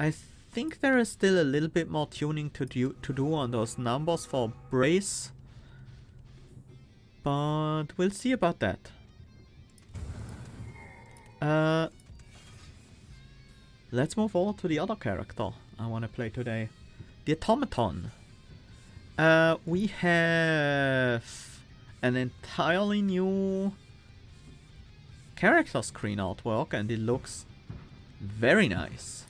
I think there is still a little bit more tuning to do on those numbers for Brace. But we'll see about that. Let's move over to the other character I want to play today. The Automaton. We have an entirely new character screen artwork and it looks very nice.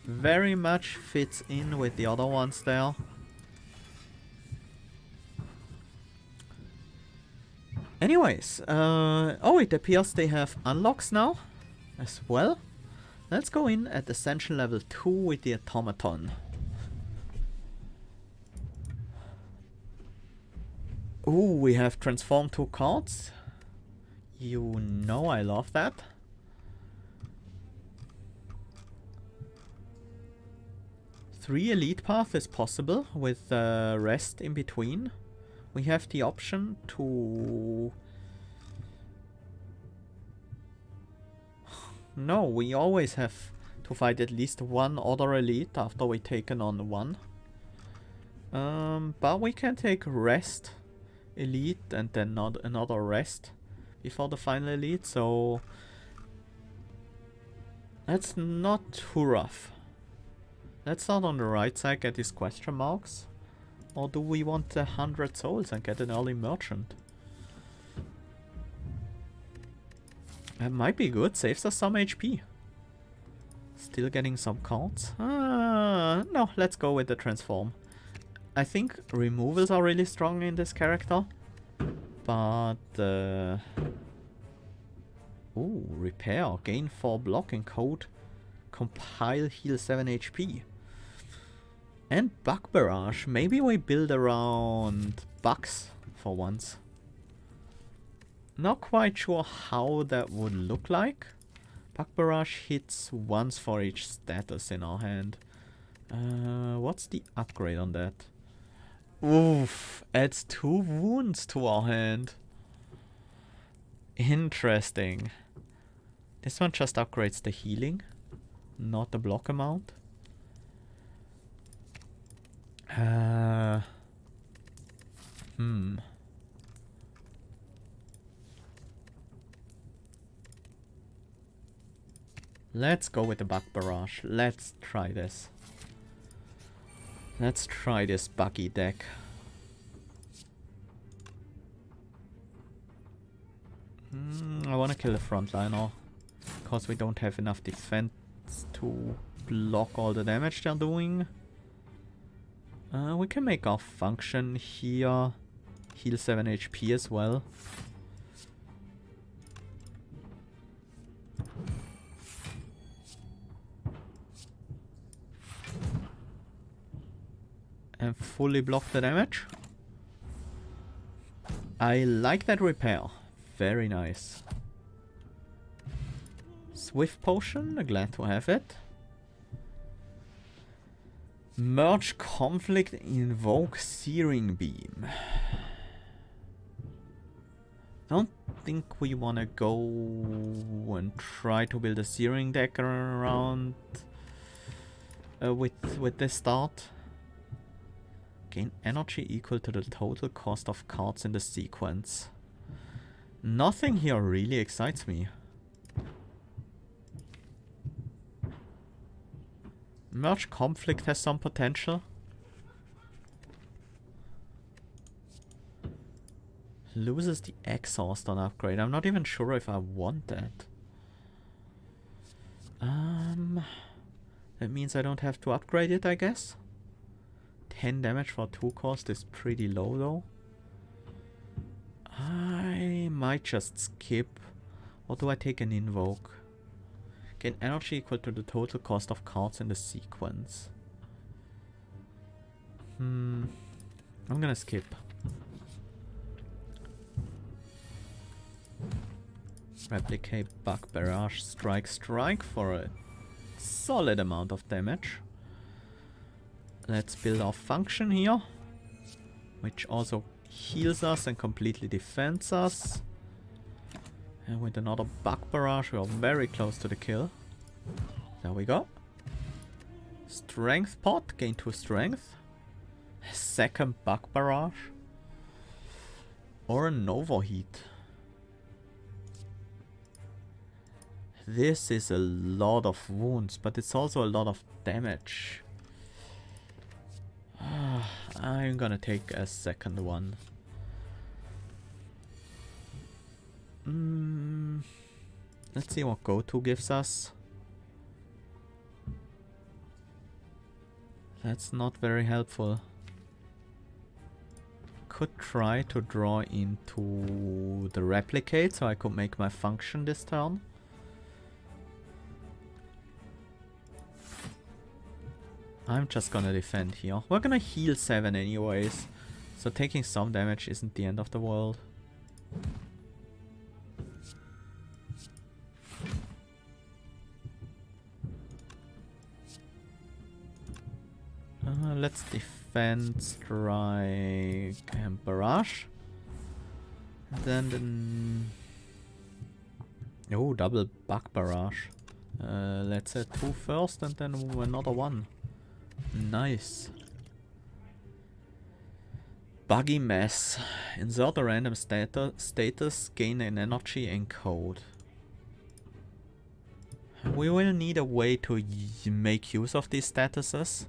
Very much fits in with the other ones there. Anyways, oh, it appears they have unlocks now as well. Let's go in at Ascension level 2 with the Automaton. Ooh, we have transformed 2 cards. You know I love that. Three elite path is possible with rest in between. We have the option to... No, we always have to fight at least one other elite after we taken on one. But we can take rest elite and then not another rest before the final elite, so that's not too rough. Let's start on the right side, get these question marks. Or do we want 100 souls and get an early merchant? That might be good, saves us some HP. Still getting some cards. No, let's go with the transform. I think removals are really strong in this character. But... ooh, repair. Gain 4 block and code. Compile, heal 7 HP. And bug barrage. Maybe we build around bugs for once. Not quite sure how that would look like. Bug barrage hits once for each status in our hand. What's the upgrade on that? Oof, adds 2 wounds to our hand. Interesting. This one just upgrades the healing, not the block amount. Let's go with the bug barrage. Let's try this. Let's try this buggy deck. I want to kill the frontliner because we don't have enough defense to block all the damage they're doing. We can make our function here heal 7 HP as well. And fully block the damage. I like that repair. Very nice. Swift potion, glad to have it. Merge conflict, invoke searing beam. Don't think we wanna go and try to build a searing deck around with this start. Gain energy equal to the total cost of cards in the sequence. Nothing here really excites me. Merge conflict has some potential. Loses the exhaust on upgrade. I'm not even sure if I want that. That means I don't have to upgrade it, I guess. 10 damage for 2 cost is pretty low though. I might just skip. Or do I take an invoke? Gain energy equal to the total cost of cards in the sequence. I'm gonna skip. Replicate bug barrage strike for a solid amount of damage. Let's build our function here, which also heals us and completely defends us. And with another bug barrage, we are very close to the kill. There we go. Strength pot, gain 2 strength. Second bug barrage. Or an overheat. This is a lot of wounds, but it's also a lot of damage. I'm gonna take a second one. Let's see what go-to gives us. That's not very helpful. Could try to draw into the replicate so I could make my function this turn. I'm just gonna defend here. We're gonna heal 7 anyways, so taking some damage isn't the end of the world. Let's defend, strike, and barrage. Then oh, double bug barrage. Let's say 2 first and then another 1. Nice. Buggy mess. Insert a random status, gain an energy encode. We will need a way to make use of these statuses.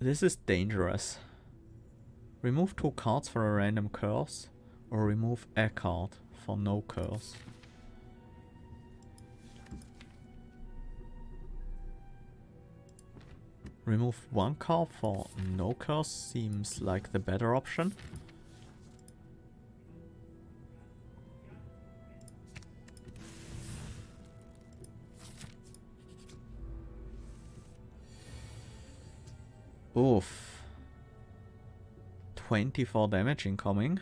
This is dangerous. Remove 2 cards for a random curse, or remove a card for no curse. Remove 1 card for no curse seems like the better option. Oof. 24 damage incoming.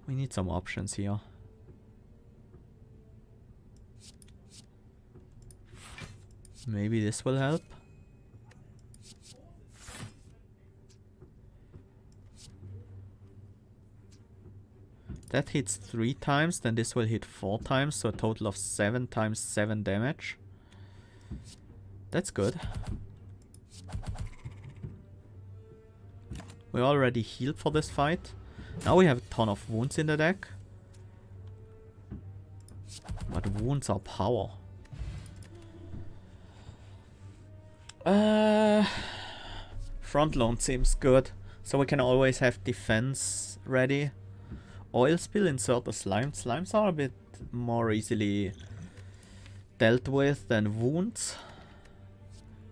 We need some options here. Maybe this will help. That hits 3 times, then this will hit 4 times, so a total of 7 times 7 damage. That's good. We already healed for this fight. Now we have a ton of wounds in the deck. But wounds are power. Front load seems good. So we can always have defense ready. Oil spill, insert a slime. Slimes are a bit more easily dealt with than wounds.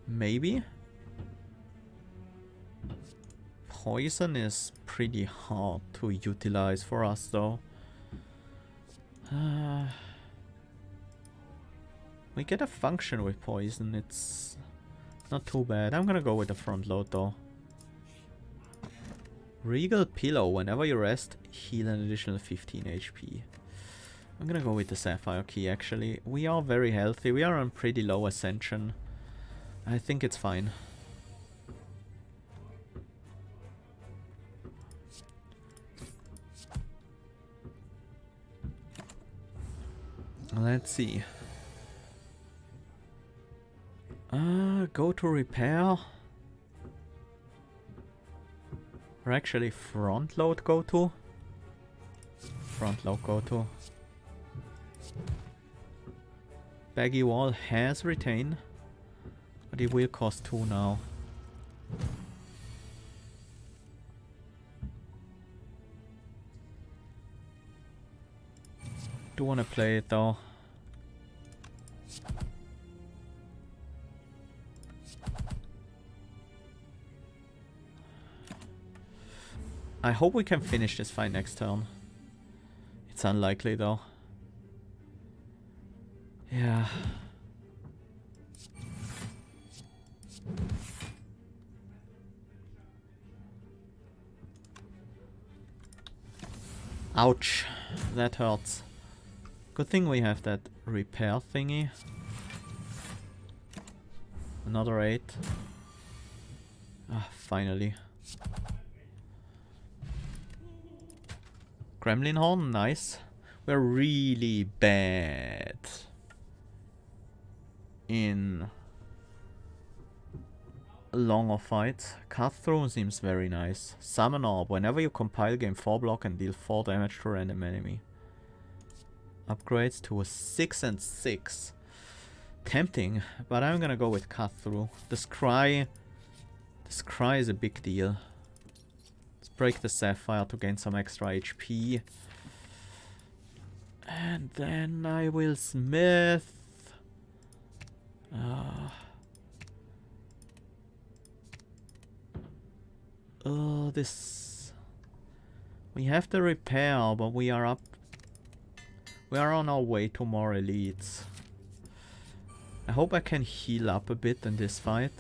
Maybe. Poison is pretty hard to utilize for us though. We get a function with poison, it's not too bad. I'm gonna go with the front load though. Regal Pillow, whenever you rest, heal an additional 15 HP. I'm gonna go with the Sapphire Key actually. We are very healthy, we are on pretty low Ascension. I think it's fine. Let's see. Go to repair. Or actually front load go to. Front load go to. Baggy Wall has retain. But it will cost 2 now. Do want to play it though. I hope we can finish this fight next turn. It's unlikely though. Yeah. Ouch. That hurts. Good thing we have that repair thingy. Another 8. Ah, finally. Gremlin Horn, nice. We're really bad in longer fights. Cut through seems very nice. Summon Orb. Whenever you compile, gain 4 block and deal 4 damage to a random enemy. Upgrades to a 6 and 6. Tempting, but I'm gonna go with Cut Through. This cry is a big deal. Let's break the Sapphire to gain some extra HP. And then I will smith. This... We have the repair, but we are up... We are on our way to more elites. I hope I can heal up a bit in this fight.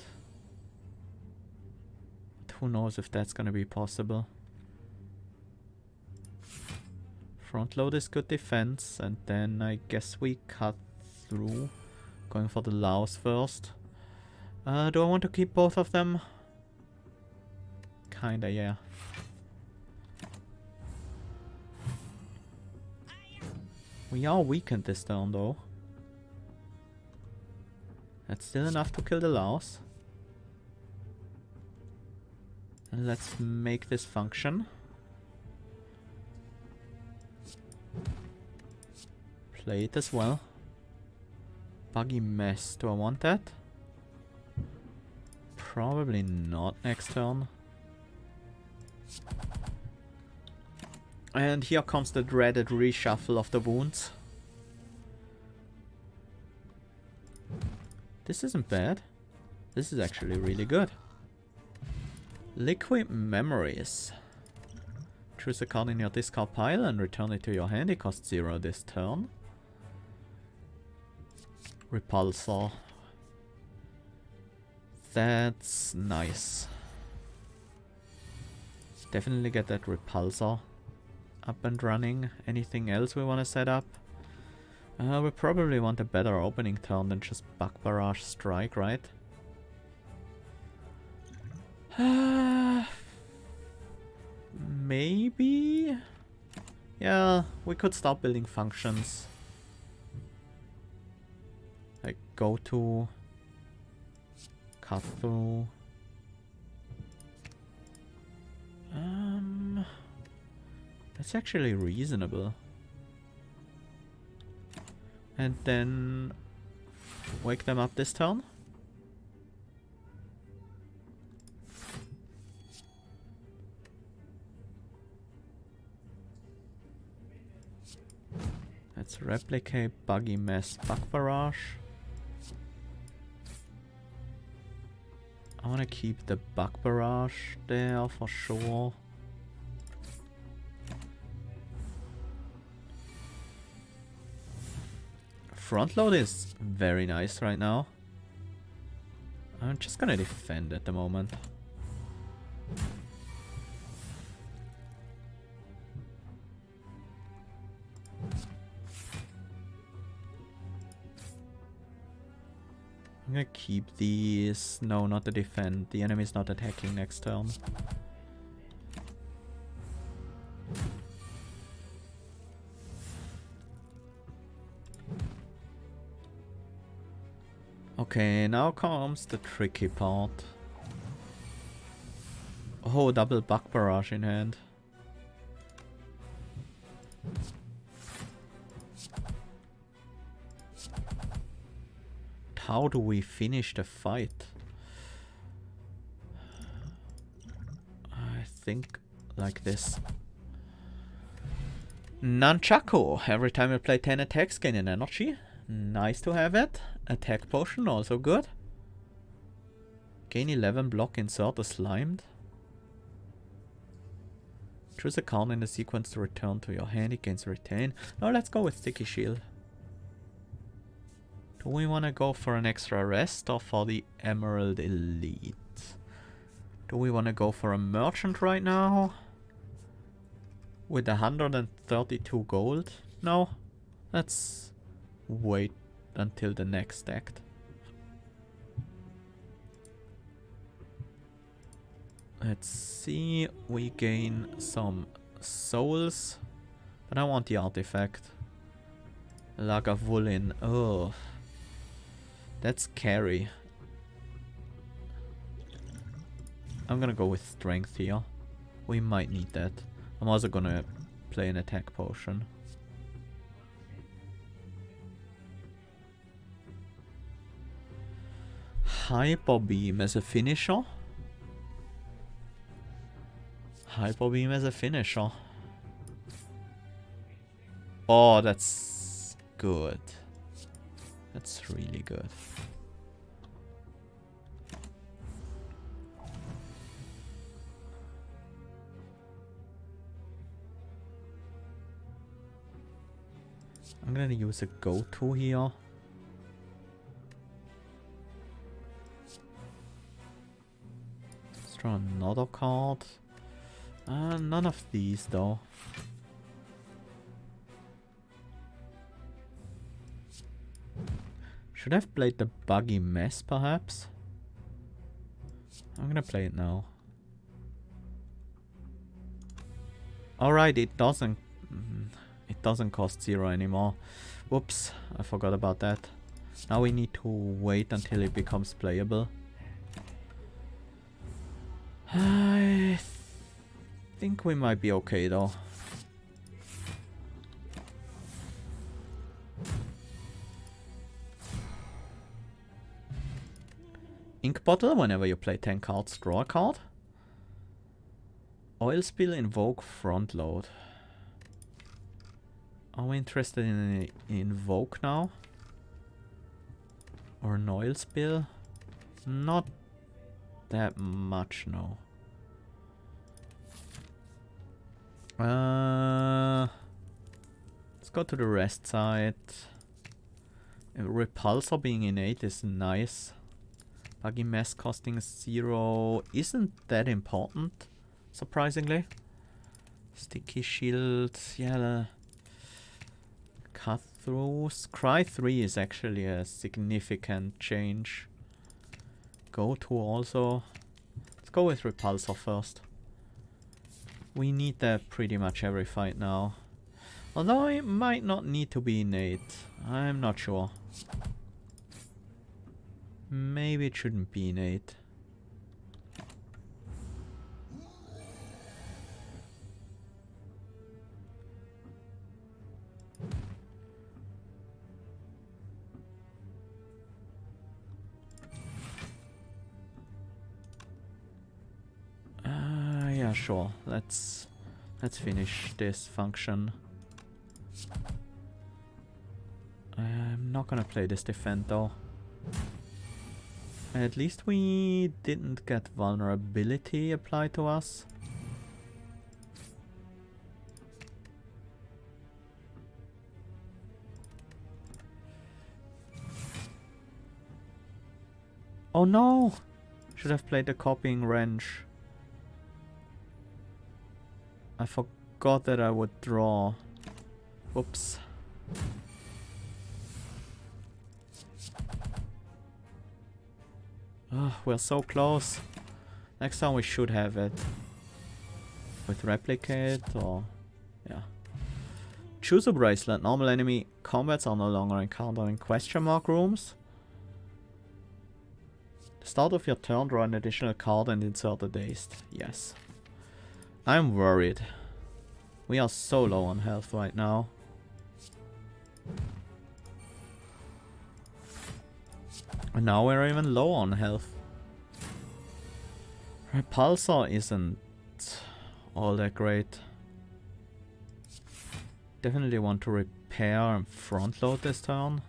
But who knows if that's gonna be possible. Front load is good defense, and then I guess we cut through. Going for the Laos first. Do I want to keep both of them? Kinda, yeah. We are weakened this turn though. That's still enough to kill the Laos. And let's make this function. Play it as well. Buggy mess. Do I want that? Probably not next turn. And here comes the dreaded reshuffle of the wounds. This isn't bad. This is actually really good. Liquid Memories. Choose a card in your discard pile and return it to your hand. It costs 0 this turn. Repulsor. That's nice. Definitely get that Repulsor up and running. Anything else we want to set up? We probably want a better opening turn than just Bug Barrage Strike, right? Maybe? Yeah, we could start building functions. Like go to, cut through. That's actually reasonable. And then wake them up this turn. Let's replicate Buggy Mess Bug Barrage. I want to keep the Bug Barrage there for sure. Front load is very nice right now. I'm just gonna defend at the moment. I'm gonna keep these. No, not the defend. The enemy's not attacking next turn. Okay, now comes the tricky part. Oh, double Bug Barrage in hand. How do we finish the fight? I think like this. Nunchaku. Every time you play 10 attacks, gain an energy. Nice to have it. Attack potion, also good. Gain 11 block, insert a slimed. Choose a card in the sequence to return to your hand. It gains retain. Now let's go with Sticky Shield. Do we want to go for an extra rest or for the Emerald Elite? Do we want to go for a merchant right now? With 132 gold? No. Let's wait until the next act. Let's see. We gain some souls. But I want the artifact. Lagavulin. Oh. That's scary. I'm gonna go with strength here. We might need that. I'm also gonna play an attack potion. Hyper Beam as a finisher? Hyper Beam as a finisher. Oh, that's good. That's really good. I'm gonna use a go-to here. Let's draw another card. None of these though. Should I have played the Buggy Mess perhaps? I'm gonna play it now. Alright, it doesn't cost 0 anymore. Whoops, I forgot about that. Now we need to wait until it becomes playable. I think we might be okay though. Ink Bottle, whenever you play 10 cards, draw a card. Oil Spill, Invoke, Front Load. Are we interested in Invoke now? Or an Oil Spill? Not that much, no. Let's go to the rest side. Repulsor being innate is nice. Buggy Mess costing 0 isn't that important, surprisingly. Sticky Shield, yeah. Cut through. Scry 3 is actually a significant change. Go to also. Let's go with Repulsor first. We need that pretty much every fight now. Although it might not need to be innate. I'm not sure. Maybe it shouldn't be innate. Yeah, sure. Let's finish this function. I'm not gonna play this defend though. At least we didn't get vulnerability applied to us. Oh no! Should have played the copying wrench. I forgot that I would draw. Whoops. Oh, we're so close. Next time we should have it. With Replicate or... yeah. Choose a bracelet. Normal enemy combats are no longer encountered in question mark rooms. The start of your turn, draw an additional card and insert a dazed. Yes. I'm worried. We are so low on health right now. And now we're even low on health. Repulsor isn't all that great. Definitely want to repair and front load this turn.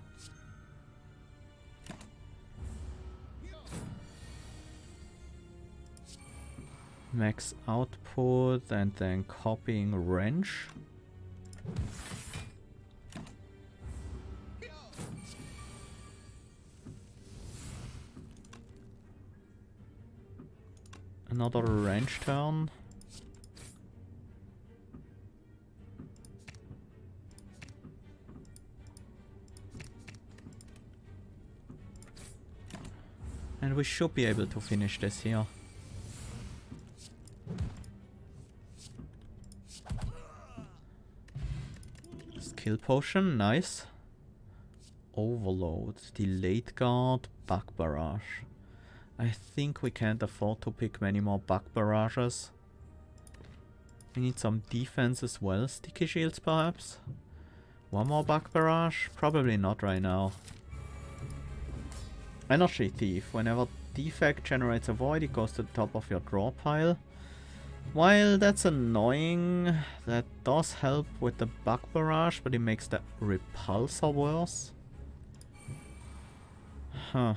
Max output and then copying wrench. Another wrench turn. And we should be able to finish this here. Kill potion, nice. Overload, delayed guard, bug barrage. I think we can't afford to pick many more bug barrages. We need some defense as well. Sticky shields perhaps? One more bug barrage? Probably not right now. Energy thief. Whenever defect generates a void, it goes to the top of your draw pile. While that's annoying, that does help with the bug barrage, but it makes the repulsor worse. Huh.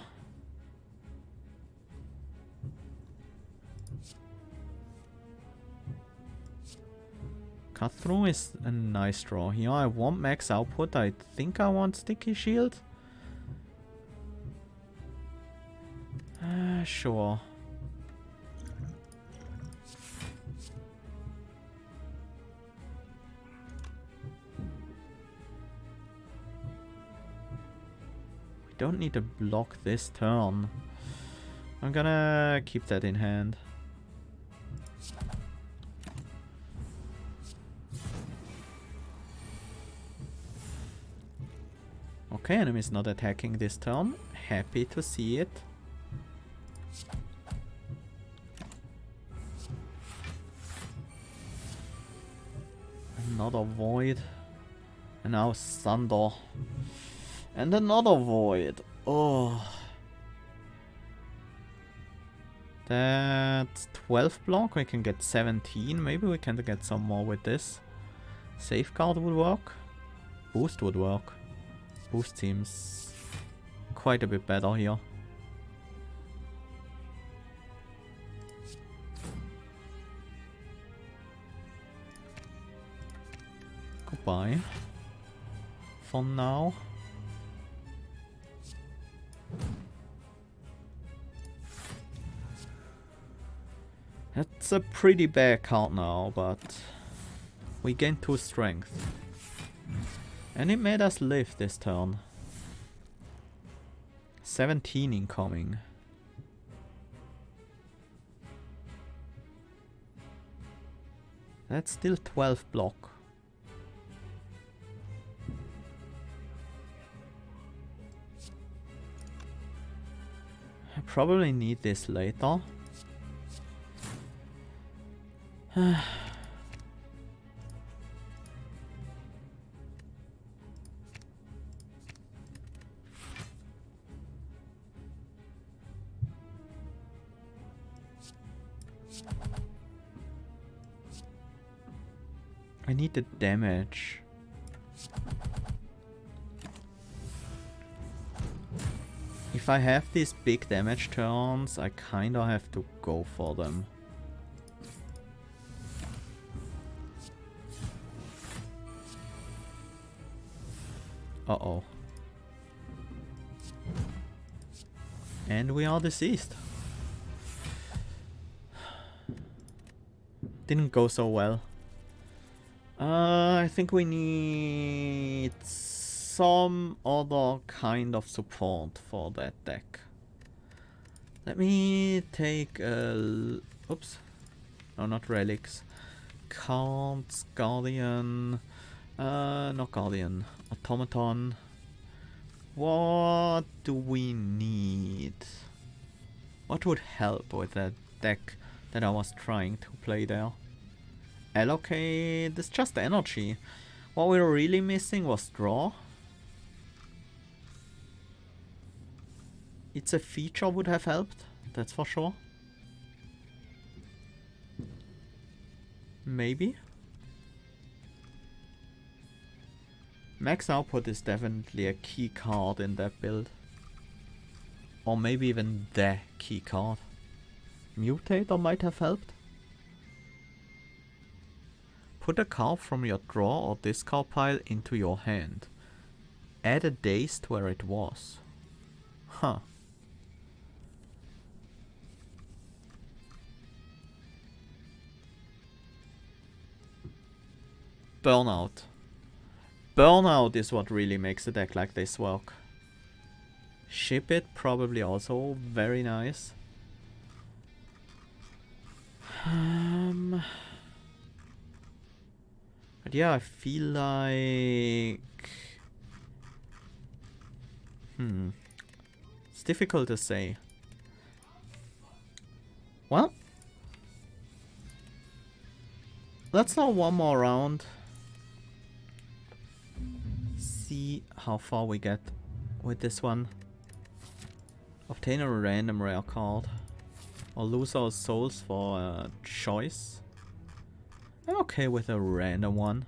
Cut through is a nice draw here. I want max output. I think I want sticky shield. Sure. We don't need to block this turn. I'm gonna keep that in hand. Okay, enemy's not attacking this turn. Happy to see it. Another void. And now thunder. And another void. Oh. That's 12 block. We can get 17. Maybe we can get some more with this. Safeguard would work. Boost would work. Boost seems quite a bit better here. Goodbye. For now. That's a pretty bad card now, but we gained 2 strength. And it made us live this turn. 17 incoming. That's still 12 block. I probably need this later. I need the damage. If I have these big damage turns, I kinda have to go for them. Uh-oh. And we are deceased. Didn't go so well. I think we need some other kind of support for that deck. Let me take a... Oops. No, not relics. Cards, Guardian... not Guardian. Automaton. What do we need? What would help with that deck that I was trying to play there? Allocate... It's just energy. What we were really missing was draw. It's a feature would have helped, that's for sure. Maybe. Max output is definitely a key card in that build. Or maybe even the key card. Mutator might have helped. Put a card from your draw or discard pile into your hand. Add a dazed where it was. Huh. Burnout. Burnout is what really makes a deck like this work. Ship it, probably also very nice. I But yeah, I feel like... It's difficult to say. Well, let's now one more round. See how far we get with this one. Obtain a random rare card. Or lose our souls for a choice. I'm okay with a random one.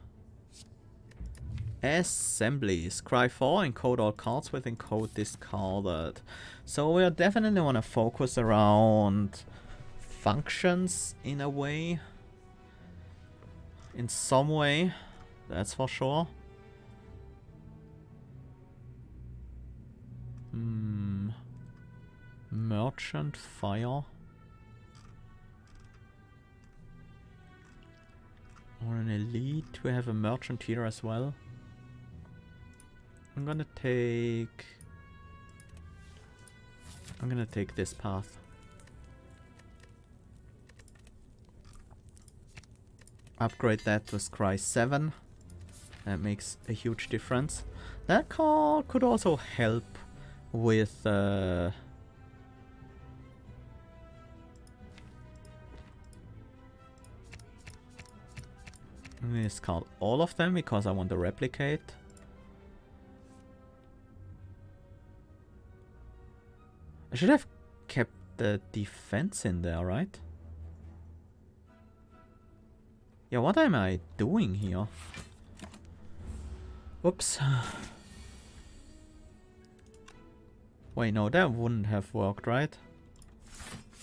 Assembly. Scry 4, encode all cards with encode discarded. So we definitely want to focus around functions in a way. In some way. That's for sure. Merchant Fire. Or an elite. We have a merchant here as well. I'm gonna take this path. Upgrade that to Scry 7. That makes a huge difference. That card could also help with I'm gonna discard all of them because I want to replicate. I should have kept the defense in there, right? Yeah, what am I doing here? Oops. Wait, no, that wouldn't have worked, right?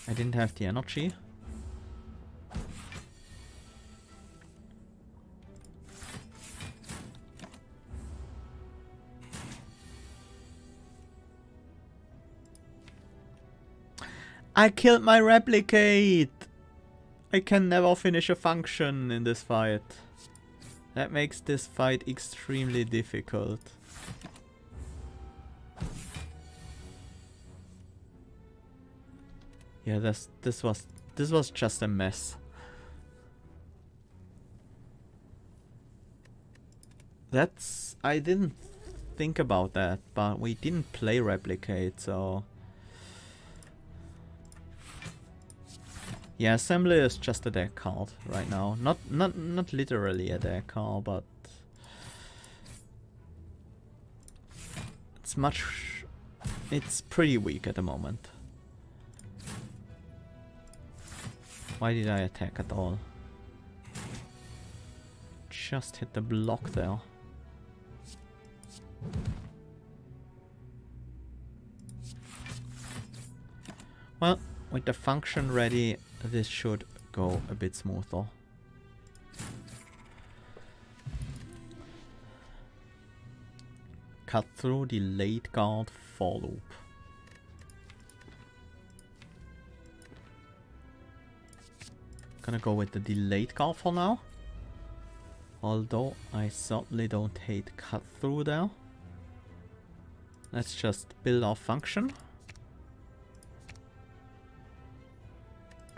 I didn't have the energy. I killed my replicate! I can never finish a function in this fight. That makes this fight extremely difficult. Yeah, this was just a mess. I didn't think about that, but we didn't play replicate, so yeah, assembly is just a deck card right now. Not literally a deck card, but it's pretty weak at the moment. Why did I attack at all? Just hit the block there. Well, with the function ready, this should go a bit smoother. Cut through the late guard for loop. Gonna go with the delayed guard for now. Although I certainly don't hate cut through there. Let's just build our function.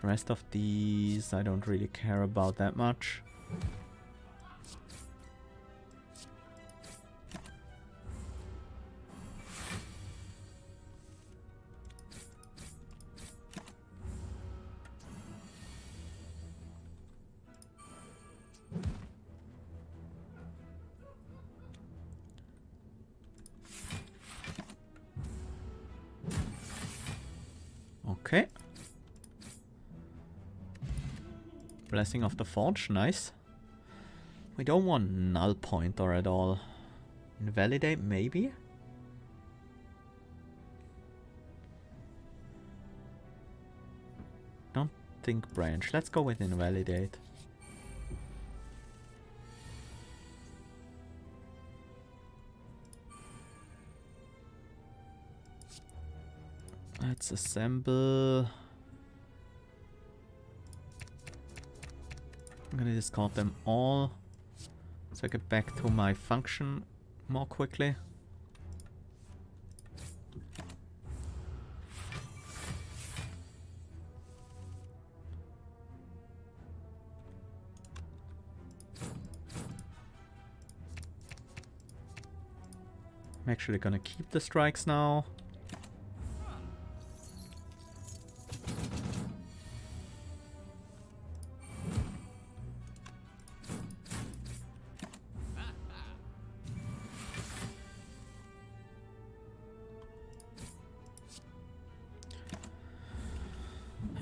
The rest of these I don't really care about that much. Okay. Blessing of the Forge, nice. We don't want null pointer at all. Invalidate, maybe? Don't think branch. Let's go with invalidate. Let's assemble. I'm gonna discard them all so I get back to my function more quickly. I'm actually gonna keep the strikes now.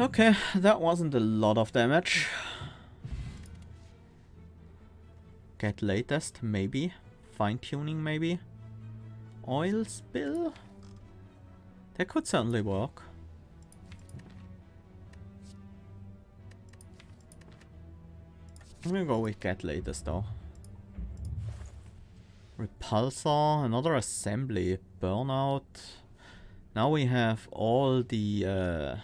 Okay, that wasn't a lot of damage. Get latest, maybe. Fine-tuning, maybe. Oil spill? That could certainly work. I'm gonna go with get latest though. Repulsor, another assembly, burnout. Now we have all the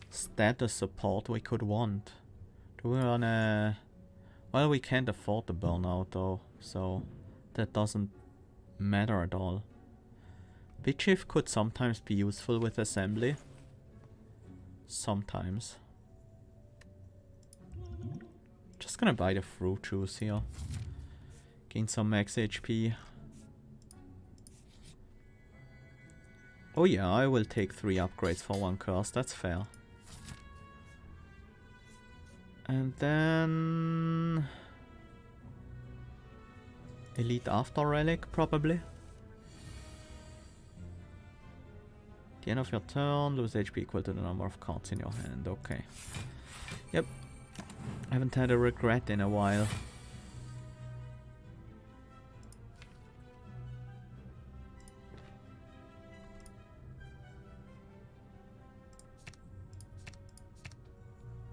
status support we could want. Do we wanna... Well, we can't afford the burnout though, so that doesn't matter at all. Bit shift could sometimes be useful with assembly. Sometimes. Just gonna buy the fruit juice here. Gain some max HP. Oh yeah, I will take 3 upgrades for 1 curse, that's fair. And then... Elite After Relic, probably. At the end of your turn, lose HP equal to the number of cards in your hand. Okay. Yep. I haven't had a regret in a while.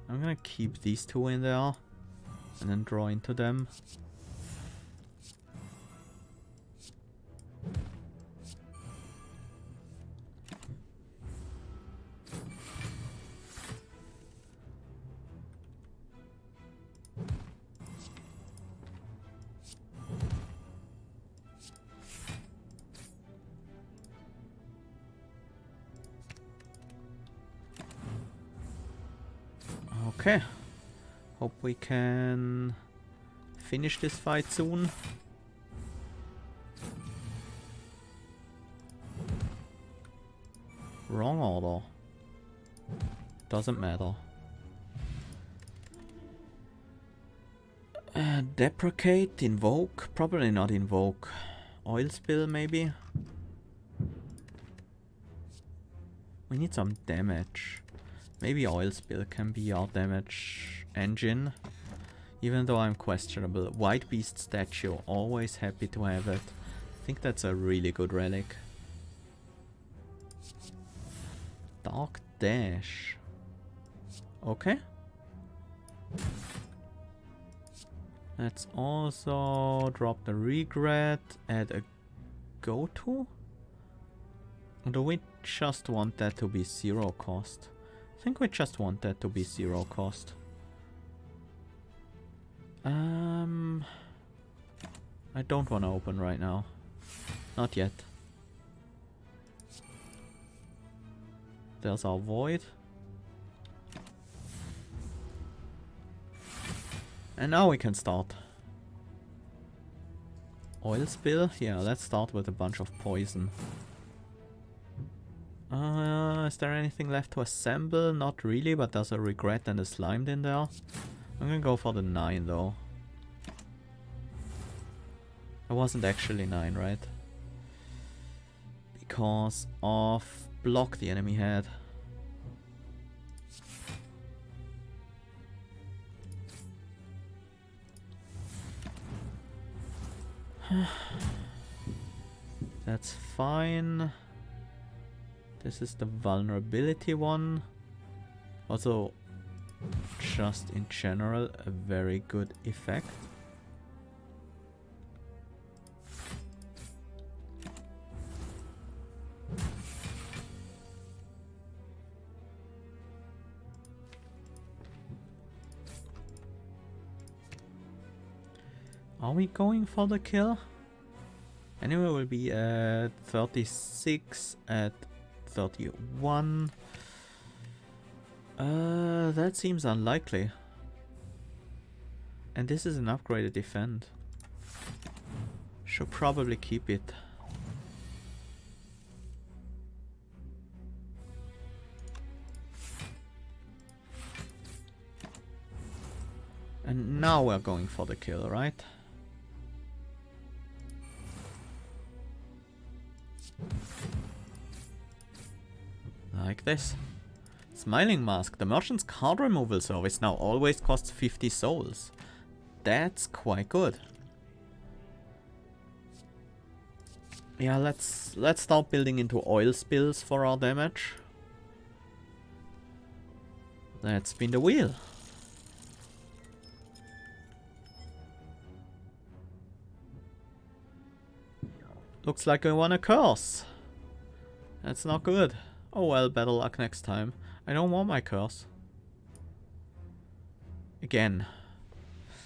I'm gonna keep these 2 in there and then draw into them. Okay, hope we can finish this fight soon. Wrong order. Doesn't matter. Deprecate, invoke, probably not invoke. Oil spill maybe? We need some damage. Maybe oil spill can be our damage engine. Even though I'm questionable. White beast statue, always happy to have it. I think that's a really good relic. Dark dash. Okay. Let's also drop the regret, add a go-to. Or do we just want that to be 0 cost? I think we just want that to be 0 cost. I don't want to open right now. Not yet. There's our void. And now we can start. Oil spill? Yeah, let's start with a bunch of poison. Is there anything left to assemble? Not really, but there's a regret and a slimed in there. I'm gonna go for the 9 though. It wasn't actually 9, right? Because of block the enemy had. That's fine. This is the vulnerability one. Also, just in general, a very good effect. Are we going for the kill? Anyway, we'll be at 36 at 31. That seems unlikely. And this is an upgraded defend. Should probably keep it. And now we're going for the kill, right? Like this. Smiling Mask. The merchant's card removal service now always costs 50 souls. That's quite good. Yeah, let's start building into oil spills for our damage. Let's spin the wheel. Looks like I won a curse. That's not good. Oh well, better luck next time. I don't want my curse. Again.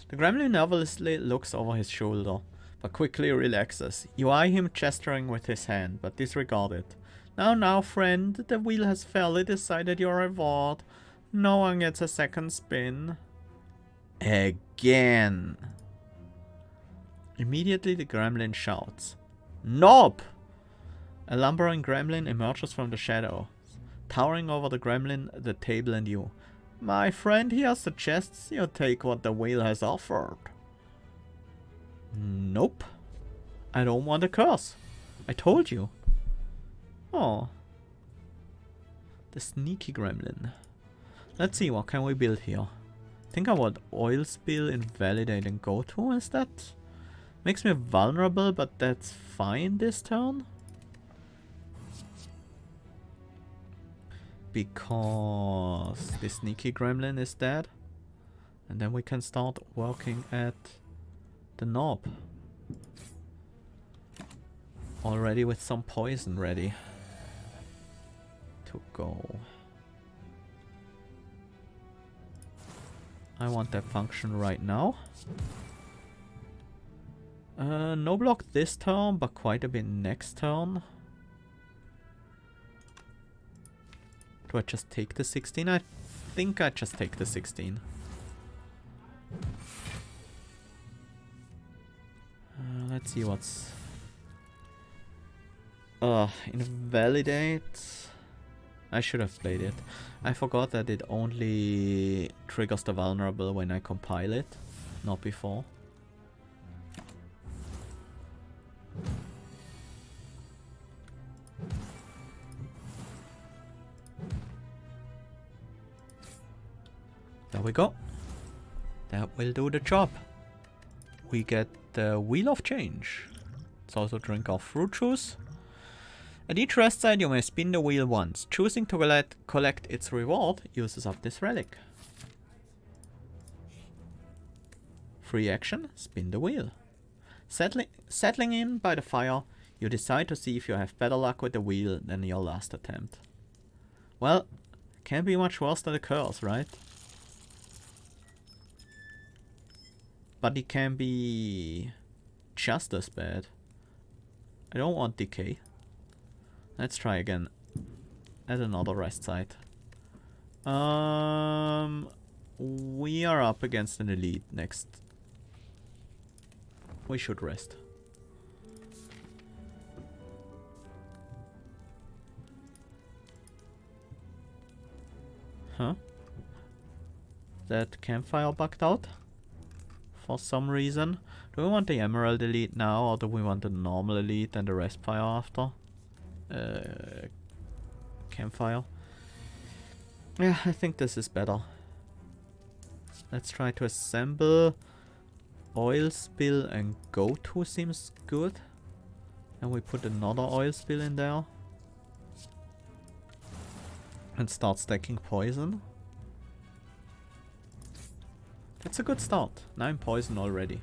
The gremlin nervously looks over his shoulder, but quickly relaxes. You eye him gesturing with his hand, but disregard it. Now, friend, the wheel has fairly decided your reward. No one gets a second spin. Again. Immediately the gremlin shouts. Nope! A lumbering gremlin emerges from the shadow, towering over the gremlin, the table and you. My friend here suggests you take what the whale has offered. Nope. I don't want a curse. I told you. Oh. The sneaky gremlin. Let's see, what can we build here? I think I want oil spill, invalidate and go to instead. Makes me vulnerable, but that's fine this turn. Because the sneaky gremlin is dead. And then we can start working at the knob. Already with some poison ready to go. I want that function right now. No block this turn, but quite a bit next turn. Do I just take the 16? I think I just take the 16. Let's see what's... invalidate. I should have played it. I forgot that it only triggers the vulnerable when I compile it, not before. There we go. That will do the job. We get the Wheel of Change. Let's also drink our fruit juice. At each rest site you may spin the wheel once. Choosing to collect its reward uses up this relic. Free action, spin the wheel. Settling in by the fire, you decide to see if you have better luck with the wheel than your last attempt. Well, can't be much worse than a curse, right? But it can be just as bad. I don't want decay. Let's try again at another rest site. We are up against an elite next. We should rest. Huh? That campfire bugged out? For some reason. Do we want the Emerald Elite now, or do we want the normal Elite and the rest fire after? Campfire. Yeah, I think this is better. Let's try to assemble. Oil spill and go to seems good. And we put another oil spill in there. And start stacking poison. That's a good start. 9 poison already.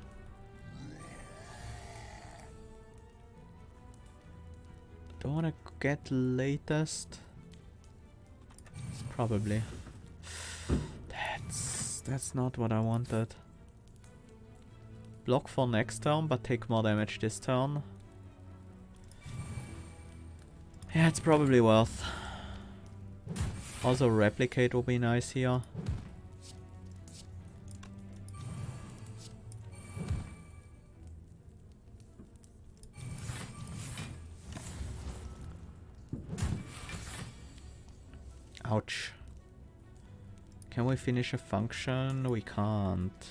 Don't wanna get latest. Probably. That's not what I wanted. Block for next turn, but take more damage this turn. Yeah, it's probably worth. Also replicate will be nice here. Ouch. Can we finish a function? We can't.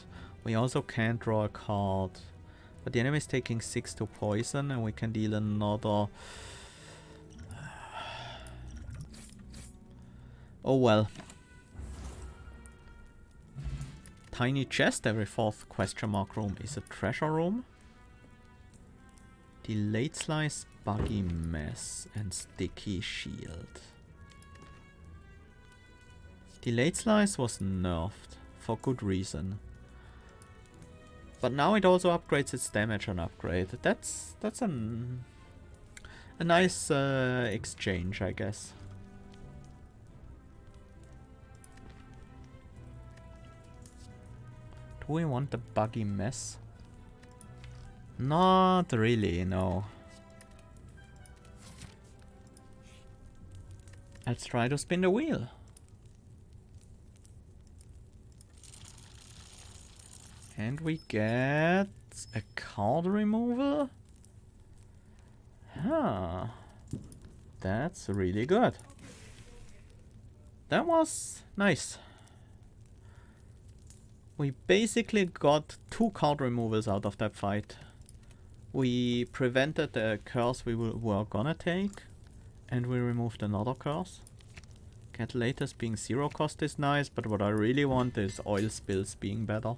We also can't draw a card. But the enemy is taking 6 to poison, and we can deal another... Oh well. Tiny chest, every 4th question mark room is a treasure room. Delayed slice, buggy mess, and sticky shield. Delayed slice was nerfed, for good reason. But now it also upgrades its damage on upgrade. That's a nice exchange, I guess. Do we want the buggy mess? Not really, no. Let's try to spin the wheel. And we get a card removal? Huh. That's really good. That was nice. We basically got 2 card removals out of that fight. We prevented the curse we were gonna take, and we removed another curse. Get latest being 0 cost is nice, but what I really want is oil spills being better.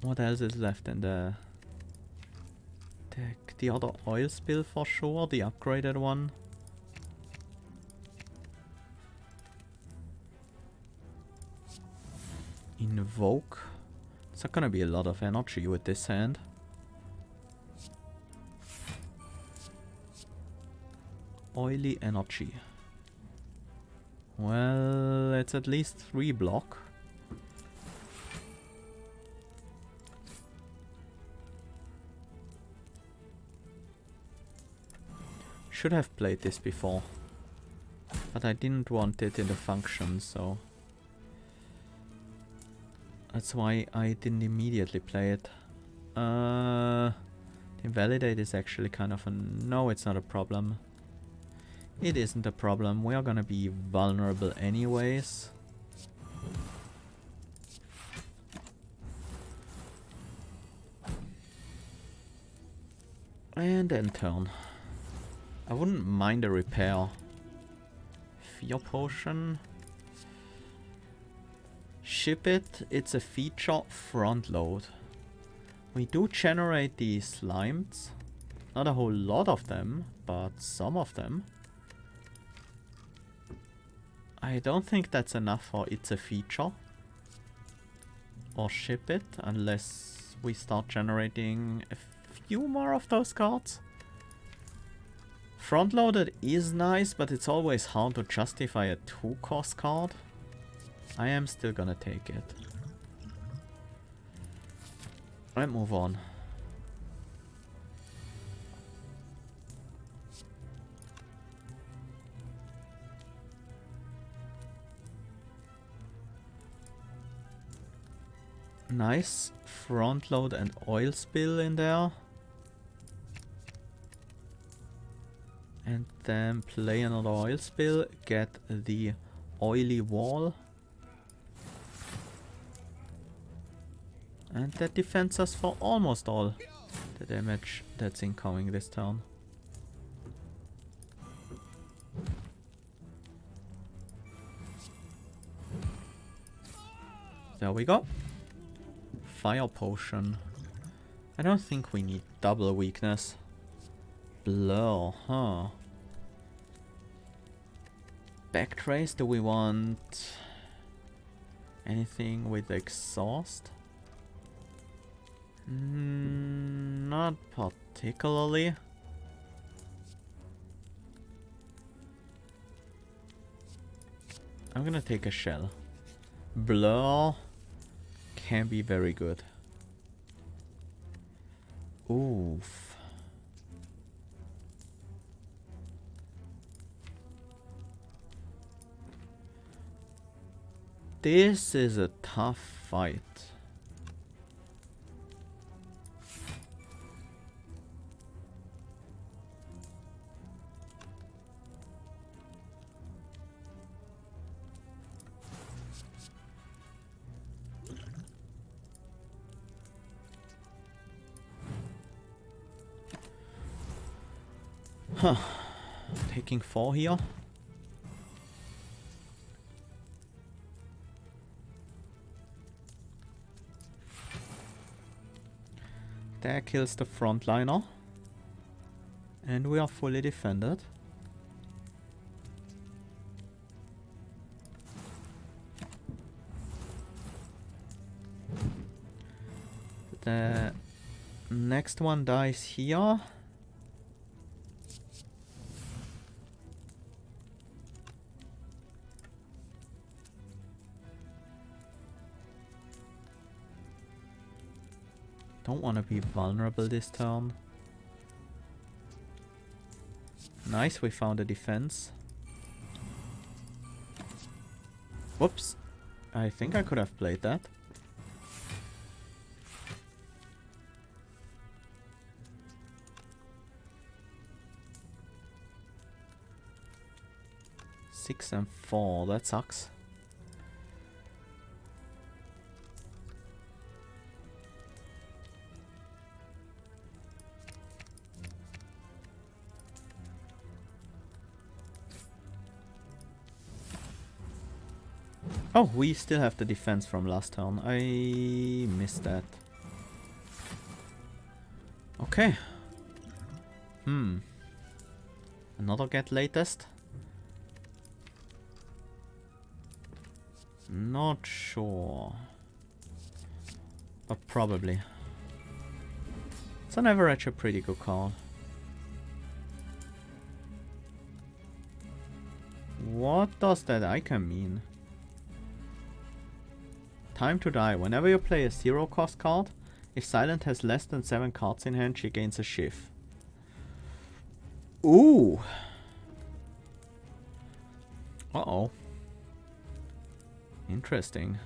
What else is left in the deck? The other oil spill for sure, the upgraded one. Invoke. It's not gonna be a lot of energy with this hand. Oily energy. Well, it's at least 3 block. Should have played this before, but I didn't want it in the function, so that's why I didn't immediately play it. Invalidate is actually kind of a... No, it's not a problem. It isn't a problem. We are gonna be vulnerable anyways. And then turn. I wouldn't mind a repair. Fear potion. Ship it. It's a feature. Front load. We do generate these slimes. Not a whole lot of them, but some of them. I don't think that's enough for it's a feature. Or ship it, unless we start generating a few more of those cards. Front loaded is nice, but it's always hard to justify a 2-cost card. I am still gonna take it. Let's move on. Nice front load and oil spill in there. And then play another oil spill, get the oily wall. And that defends us for almost all the damage that's incoming this turn. There we go. Fire potion. I don't think we need double weakness. Blur, huh? Backtrace, do we want anything with exhaust? Not particularly. I'm gonna take a shell. Blur can be very good. Oof. This is a tough fight. Huh. Taking 4 here. There kills the frontliner. And we are fully defended. The next one dies here. Don't want to be vulnerable this turn. Nice, we found a defense. Whoops. I think I could have played that. Six and 4, that sucks. Oh, we still have the defense from last turn. I missed that. Okay. Another get latest? Not sure. But probably. It's on average a pretty good call. What does that icon mean? Time to die. Whenever you play a 0 cost card, if Silent has less than 7 cards in hand, she gains a shift. Ooh. Uh-oh. Interesting.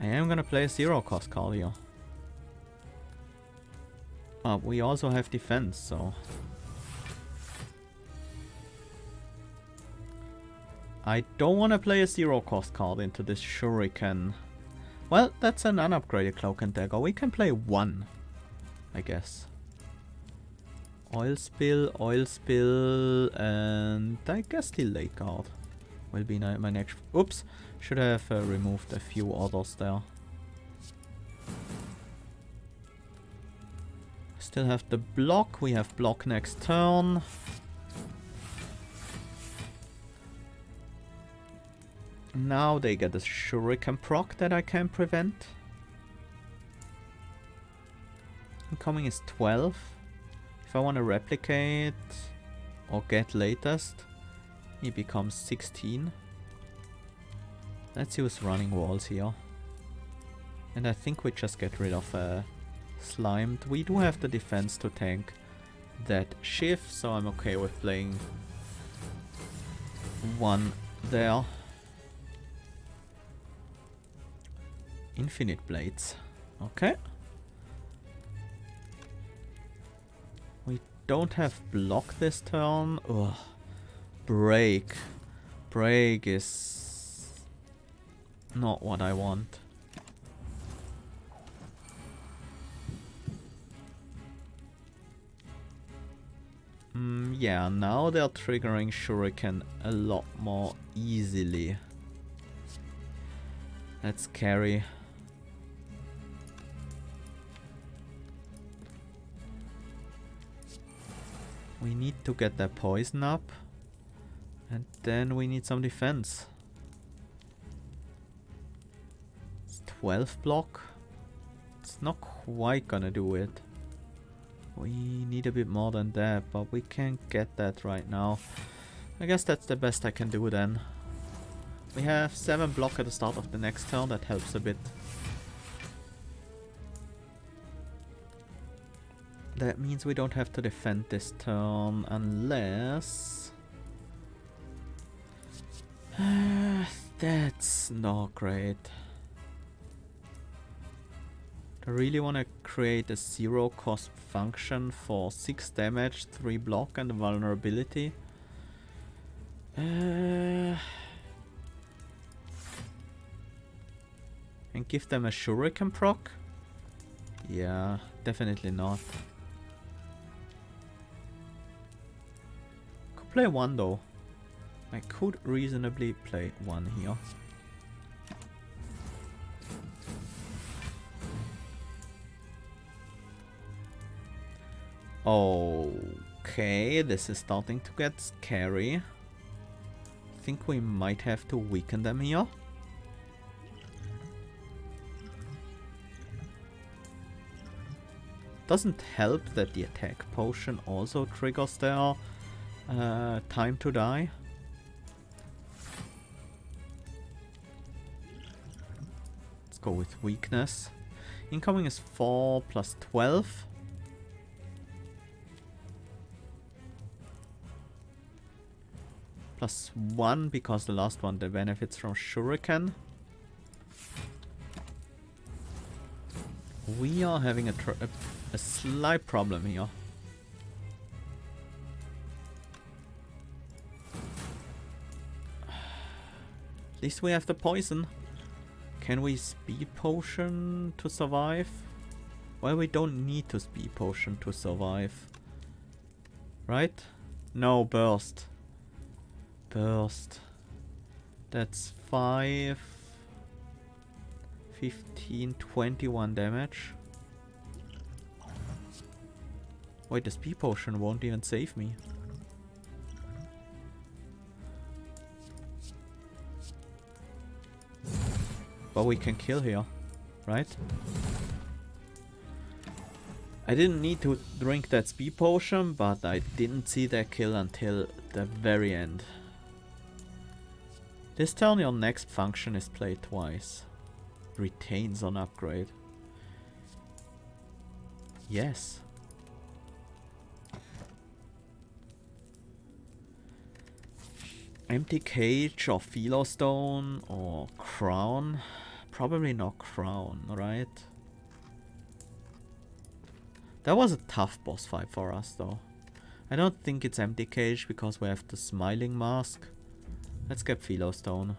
I am gonna play a 0 cost card here. We also have defense, so... I don't want to play a 0 cost card into this Shuriken. Well, that's an unupgraded Cloak and Dagger. We can play 1, I guess. Oil spill, and I guess the late card will be my next... Oops! Should have removed a few others there. Still have the block. We have block next turn. Now they get a Shuriken proc that I can prevent. Incoming is 12. If I want to replicate or get latest, he becomes 16. Let's use running walls here. And I think we just get rid of Slimed. We do have the defense to tank that shift, so I'm okay with playing 1 there. Infinite blades. Okay. We don't have block this turn. Ugh. Break. Break is not what I want. Yeah, now they're triggering Shuriken a lot more easily. That's scary. We need to get that poison up. And then we need some defense. It's 12 block. It's not quite gonna do it. We need a bit more than that, but we can't get that right now. I guess that's the best I can do then. We have 7 block at the start of the next turn, that helps a bit. That means we don't have to defend this turn unless... that's not great. I really want to create a zero cost function for 6 damage, 3 block and vulnerability. And give them a shuriken proc? Yeah, definitely not. Could play 1 though. I could reasonably play 1 here. Okay, this is starting to get scary. I think we might have to weaken them here. Doesn't help that the attack potion also triggers their time to die. Let's go with weakness. Incoming is 4 plus 12. Plus 1 because the last one the benefits from shuriken. We are having a slight problem here. At least we have the poison. Can we speed potion to survive? Well, we don't need to speed potion to survive. Right? No, burst. Burst. That's 5, 15, 21 damage. Wait, the speed potion won't even save me. But we can kill here, right? I didn't need to drink that speed potion, but I didn't see that kill until the very end. This turn your next function is played twice. Retains on upgrade. Yes. Empty cage or philostone or crown. Probably not crown, right? That was a tough boss fight for us though. I don't think it's empty cage because we have the smiling mask. Let's get philostone.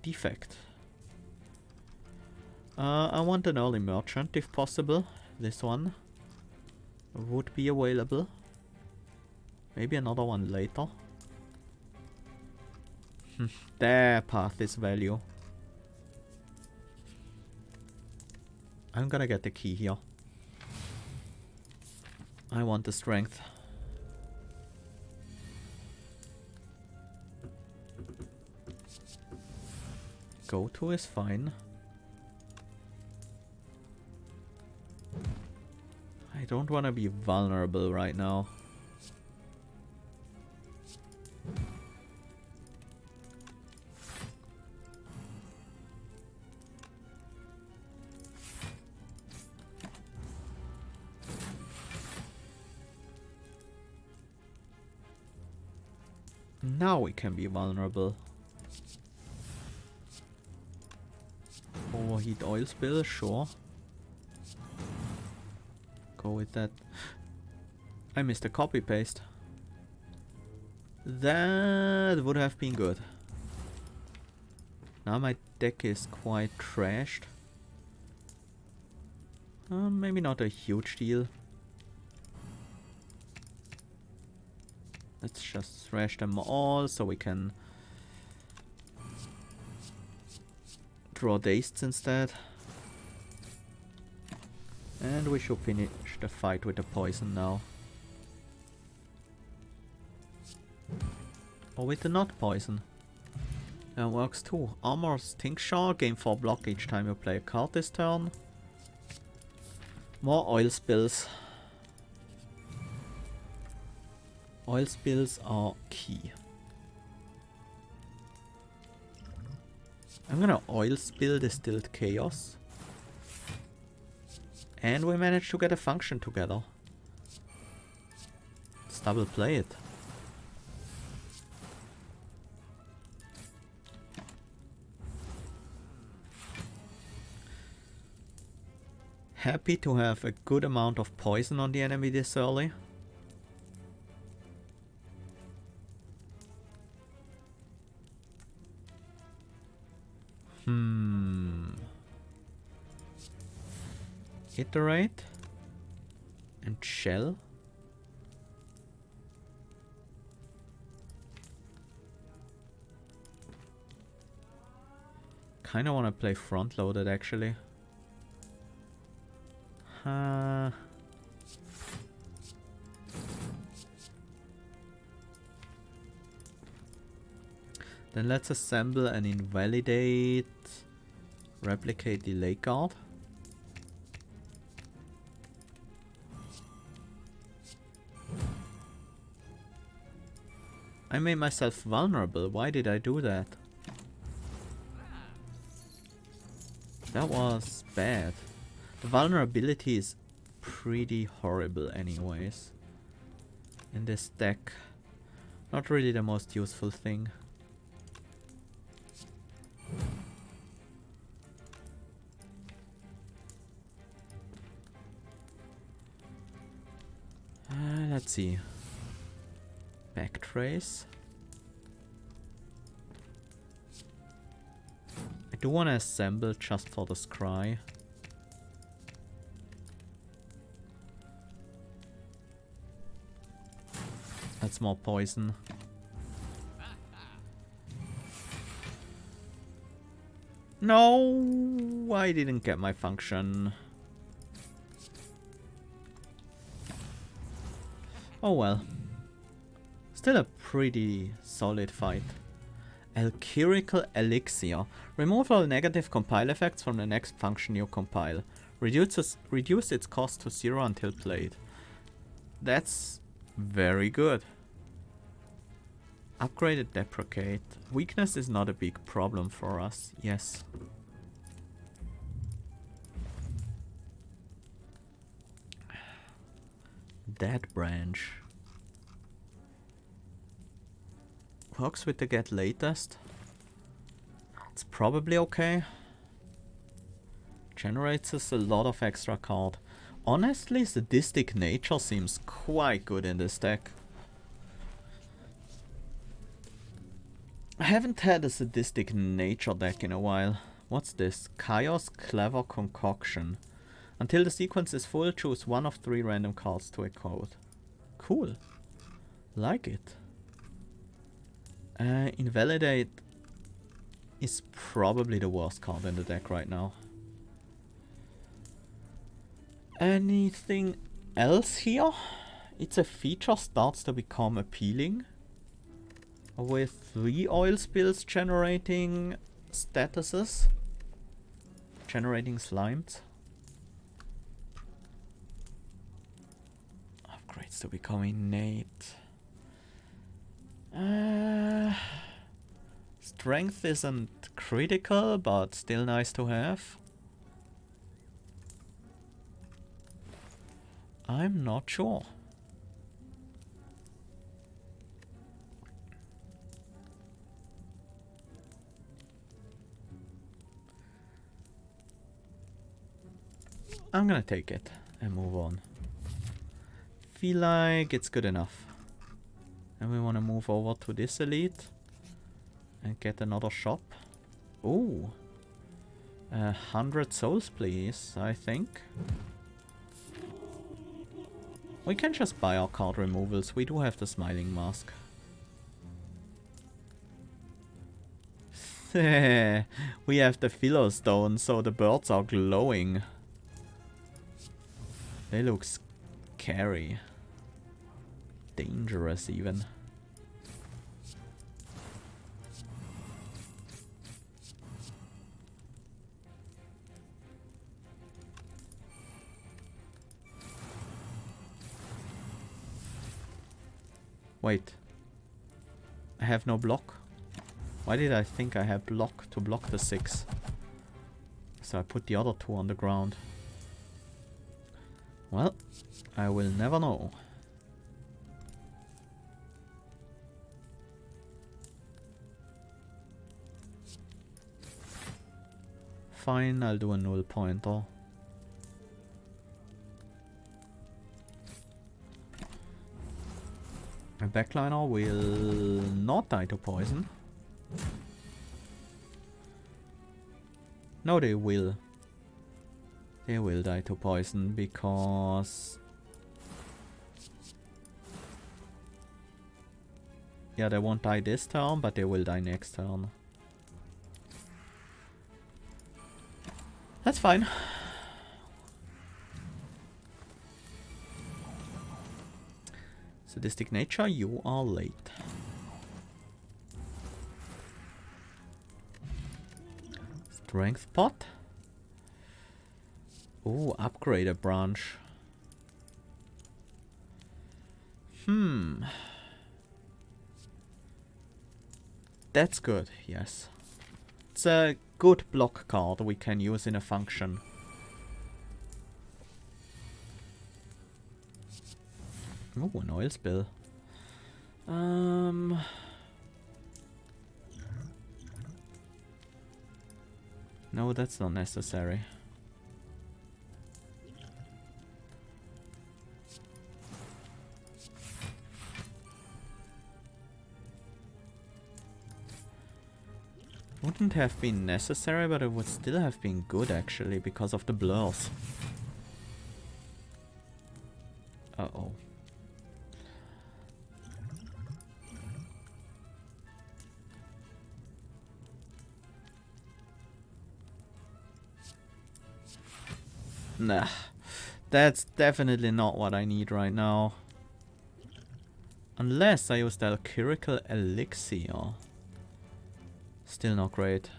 Defect. I want an early merchant if possible. This one would be available. Maybe another one later. Their path is value. I'm gonna get the key here. I want the strength. Go to is fine. I don't want to be vulnerable right now. Now we can be vulnerable. Overheat oil spill, sure. Go with that. I missed a copy paste. That would have been good. Now my deck is quite trashed. Maybe not a huge deal. Let's just thrash them all so we can draw Dazed instead. And we should finish the fight with the poison now. Or with the not poison. That works too. Armor's Tincture, gain 4 block each time you play a card this turn. More oil spills. Oil spills are key. I'm gonna oil spill Distilled Chaos. And we managed to get a function together. Let's double play it. Happy to have a good amount of poison on the enemy this early. Iterate and shell. Kinda wanna play front loaded actually. Then let's assemble and invalidate, replicate the lake guard. I made myself vulnerable. Why did I do that? That was bad. The vulnerability is pretty horrible anyways. In this deck. Not really the most useful thing. Let's see. Backtrace. I do want to assemble just for the scry. That's more poison. No, I didn't get my function. Oh well. Still a pretty solid fight. Alchemical Elixir. Remove all negative compile effects from the next function you compile. Reduce its cost to 0 until played. That's very good. Upgraded Deprecate. Weakness is not a big problem for us. Yes. Dead Branch. Works with the get latest. It's probably okay. Generates us a lot of extra card. Honestly, Sadistic Nature seems quite good in this deck. I haven't had a Sadistic Nature deck in a while. What's this? Chaos Clever Concoction. Until the sequence is full, choose one of 3 random cards to encode. Cool. Like it. Invalidate is probably the worst card in the deck right now. Anything else here? It's a feature starts to become appealing. With 3 oil spills generating statuses. Generating slimes. Upgrades to become innate. Strength isn't critical, but still nice to have. I'm not sure. I'm gonna take it and move on. Feel like it's good enough. And we want to move over to this elite and get another shop. Ooh, 100 souls, please. I think we can just buy our card removals. We do have the smiling mask. We have the philo stone, so the birds are glowing. They look scary. Dangerous even. Wait. I have no block? Why did I think I had block to block the 6? So I put the other 2 on the ground. Well, I will never know. Fine, I'll do a null pointer. A backliner will not die to poison. No, they will. They will die to poison because... yeah, they won't die this turn, but they will die next turn. That's fine. Sadistic nature, you are late. Strength pot. Oh, upgrade a branch. That's good, yes. It's a good block card we can use in a function. Oh, an oil spill. No, that's not necessary. Wouldn't have been necessary, but it would still have been good actually, because of the blurs. Uh-oh. Nah, that's definitely not what I need right now. Unless I use the alchemical elixir. Still not great.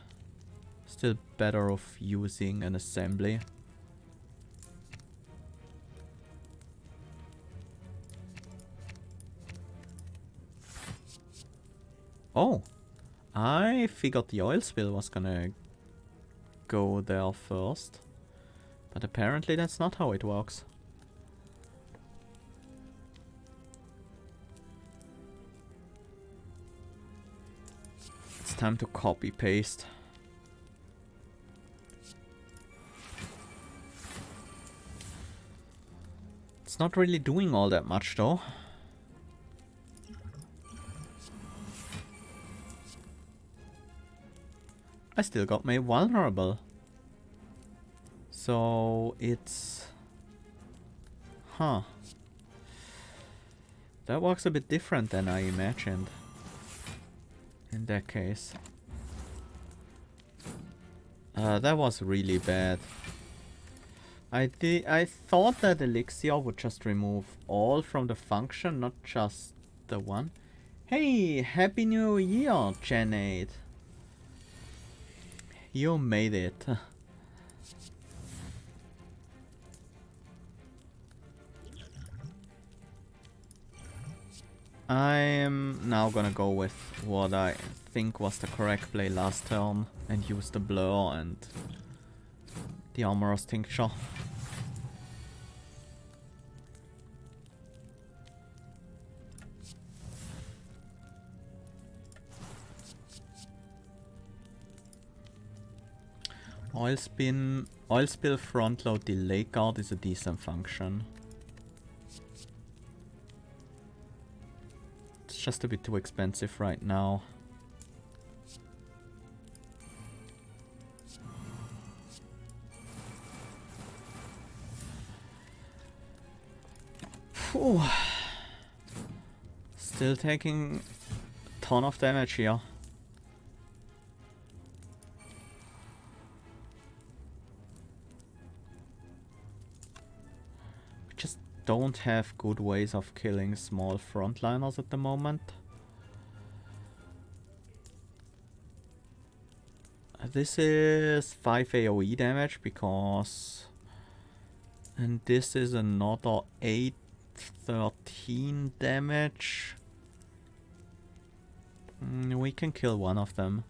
Still better off using an assembly. Oh, I figured the oil spill was gonna go there first. But apparently that's not how it works. It's time to copy paste. It's not really doing all that much though. I still got made vulnerable. So it's... huh. That works a bit different than I imagined. In that case. That was really bad. I thought that elixir would just remove all from the function, not just the one. Hey, Happy New Year, Janet. You made it. I'm now gonna go with what I think was the correct play last turn and use the blur and the armorer's tincture. Oil spill front load delay guard is a decent function. It's just a bit too expensive right now. Phew. Still taking a ton of damage here. Don't have good ways of killing small frontliners at the moment. This is 5 AoE damage because... and this is another 8-13 damage. We can kill one of them.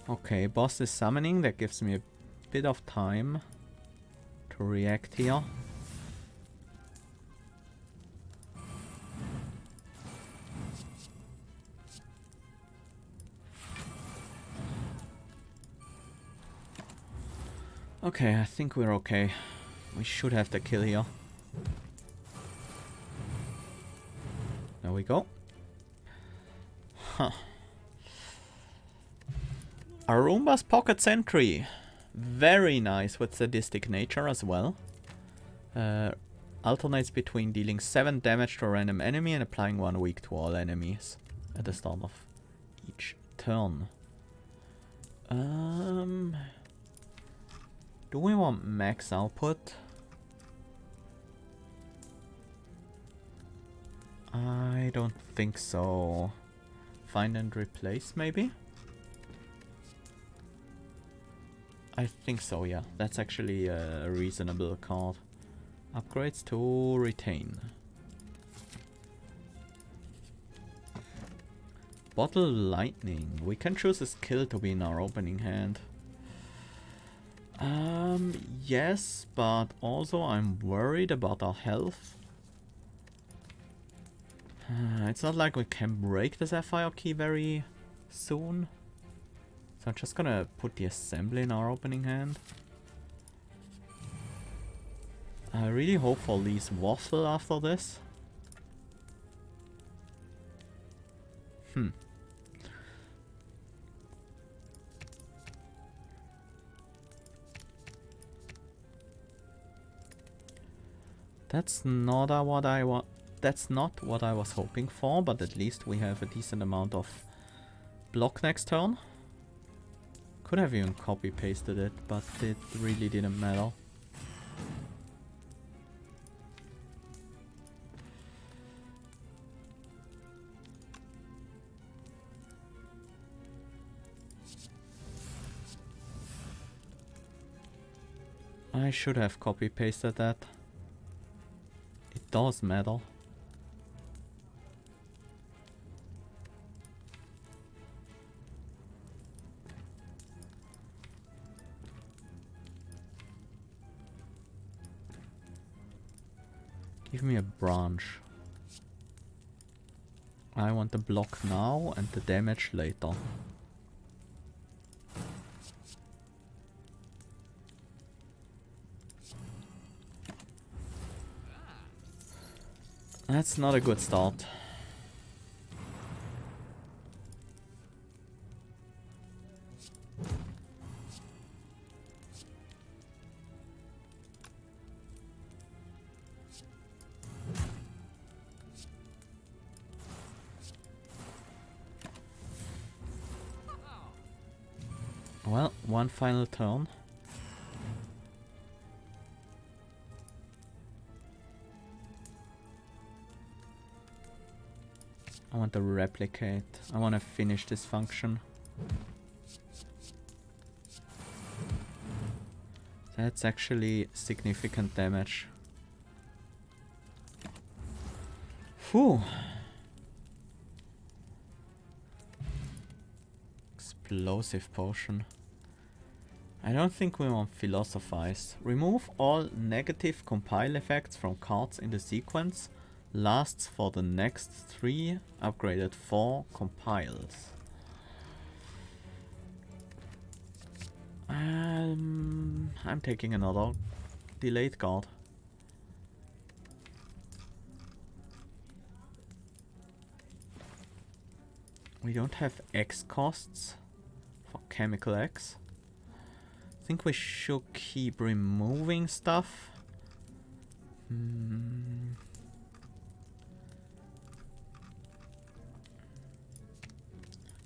Okay, boss is summoning. That gives me a bit of time to react here. Okay, I think we're okay. We should have the kill here. There we go. Huh. Arumba's Pocket Sentry. Very nice with sadistic nature as well. Alternates between dealing 7 damage to a random enemy and applying 1 weak to all enemies at the start of each turn. Do we want max output? I don't think so. Find and replace, maybe? I think so, yeah. That's actually a reasonable card. Upgrades to retain. Bottle Lightning. We can choose a skill to be in our opening hand. Yes, but also I'm worried about our health. It's not like we can break the Sapphire key very soon. So I'm just gonna put the assembly in our opening hand. I really hope for these waffle after this. That's not what I want. That's not what I was hoping for, but at least we have a decent amount of block next turn. Could have even copy pasted it, but it really didn't matter. I should have copy pasted that. It does matter. Give me a branch. I want the block now and the damage later. That's not a good start. Well, one final turn. I want to replicate. I want to finish this function. That's actually significant damage. Whew. Explosive potion. I don't think we want Philosophize. Remove all negative compile effects from cards in the sequence. Lasts for the next 3, upgraded 4 compiles. I'm taking another delayed card. We don't have X costs for Chemical X. I think we should keep removing stuff.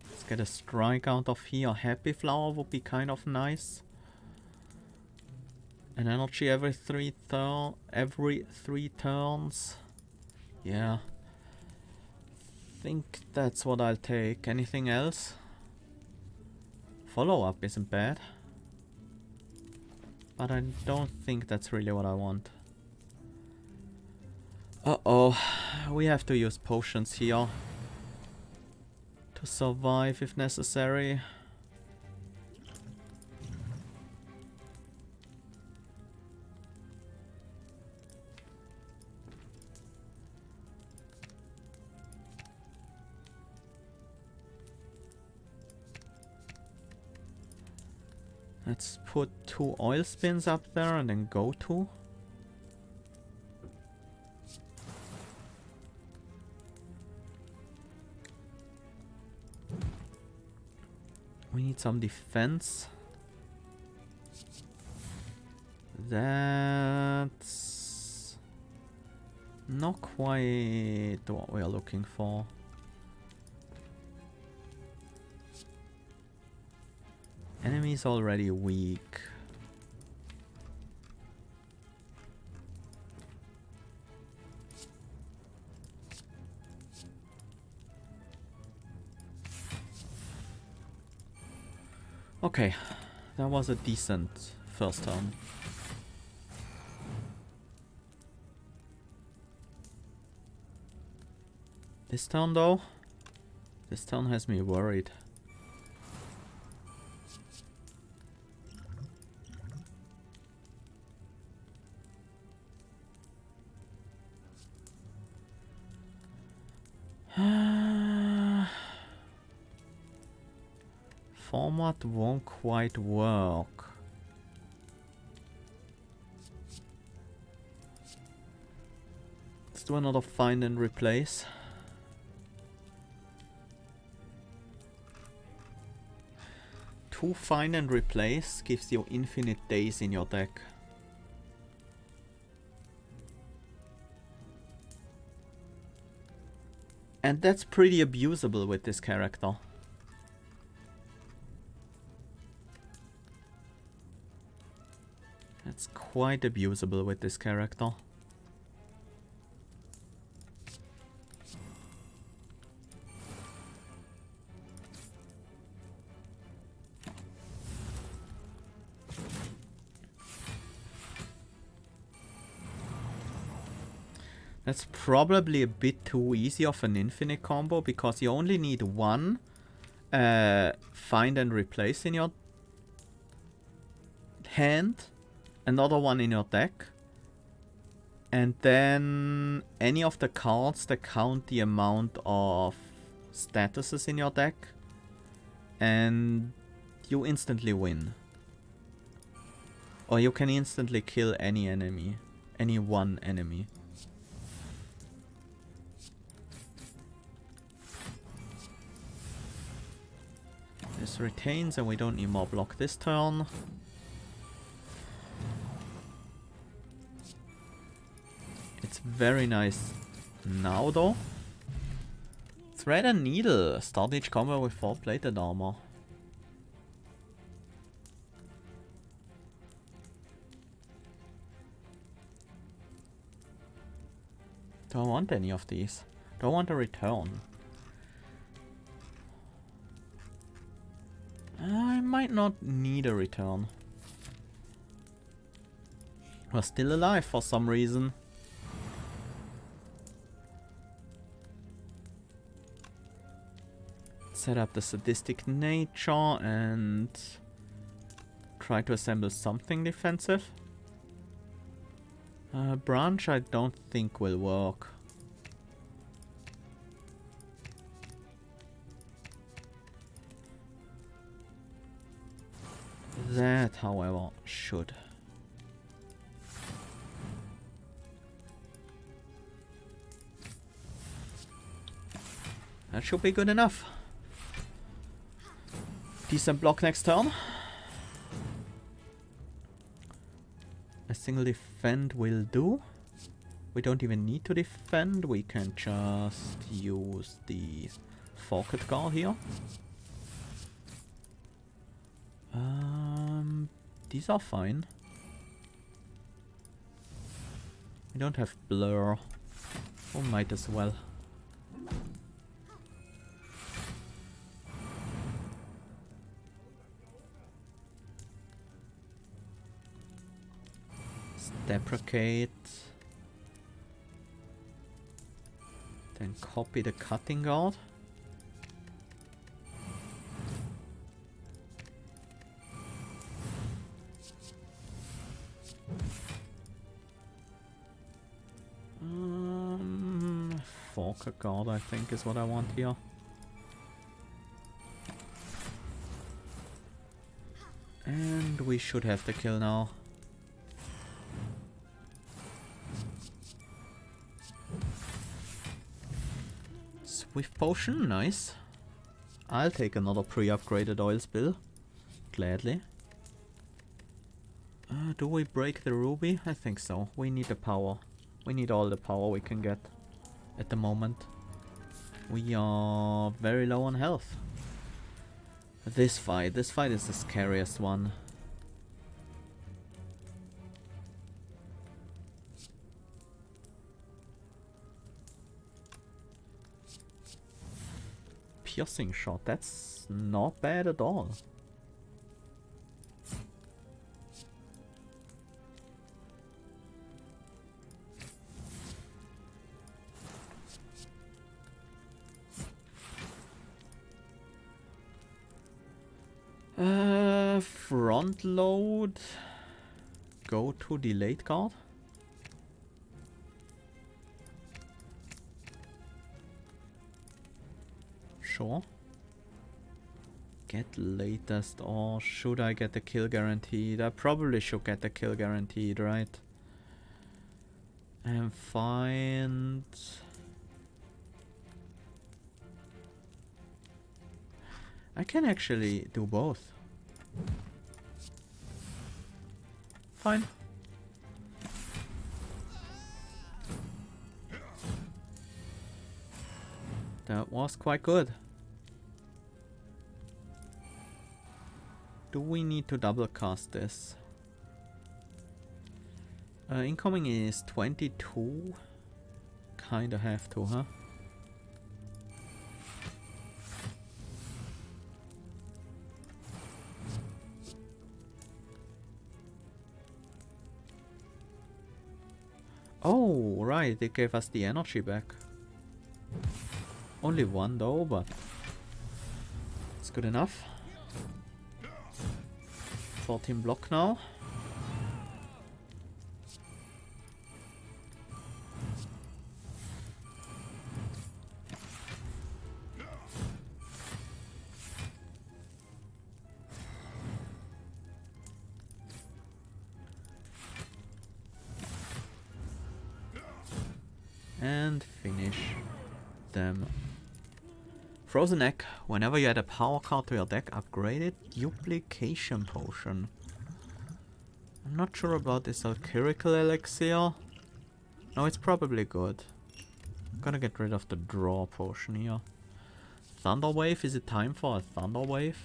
Let's get a strike out of here. Happy Flower would be kind of nice. An energy every 3 turns. Yeah. Think that's what I'll take. Anything else? Follow-up isn't bad. But I don't think that's really what I want. Uh-oh. We have to use potions here. To survive if necessary. Let's put 2 oil spins up there and then go to. We need some defense. That's not quite what we are looking for. Enemy's already weak. Okay, that was a decent first turn. This turn though? This turn has me worried. Format won't quite work. Let's do another find and replace. Two find and replace gives you infinite days in your deck. And that's pretty abusable with this character. That's quite abusable with this character. That's probably a bit too easy of an infinite combo because you only need one find and replace in your hand, another one in your deck, and then any of the cards that count the amount of statuses in your deck, and you instantly win. Or you can instantly kill any enemy, any one enemy. This retains and we don't need more block this turn. It's very nice now though. Thread and needle. Start each combo with 4 plated armor. Don't want any of these. Don't want a return. I might not need a return. We're still alive for some reason. Set up the sadistic nature and try to assemble something defensive. Branch I don't think will work. That, however, should. That should be good enough. Decent block next turn. A single defend will do. We don't even need to defend. We can just use the Forked Gar here. These are fine. We don't have blur. We might as well. Let's deprecate. Then copy the cutting guard. Forked Guard, I think, is what I want here. And we should have the kill now. Swift potion, nice. I'll take another pre-upgraded oil spill. Gladly. Do we break the ruby? I think so. We need the power. We need all the power we can get at the moment. We are very low on health. This fight is the scariest one. Piercing shot, that's not bad at all. Front load. Go to the late guard. Sure. Get latest, or should I get the kill guaranteed? I probably should get the kill guaranteed, right? And find... I can actually do both. Fine. That was quite good. Do we need to double cast this? Incoming is 22. Kinda have to, huh? Oh, right, it gave us the energy back. Only one though, but it's good enough. 14 block now. And finish them. Frozen egg. Whenever you add a power card to your deck, upgrade it. Duplication potion. I'm not sure about this alchemical elixir. No, it's probably good. I'm gonna get rid of the draw potion here. Thunder wave. Is it time for a thunder wave?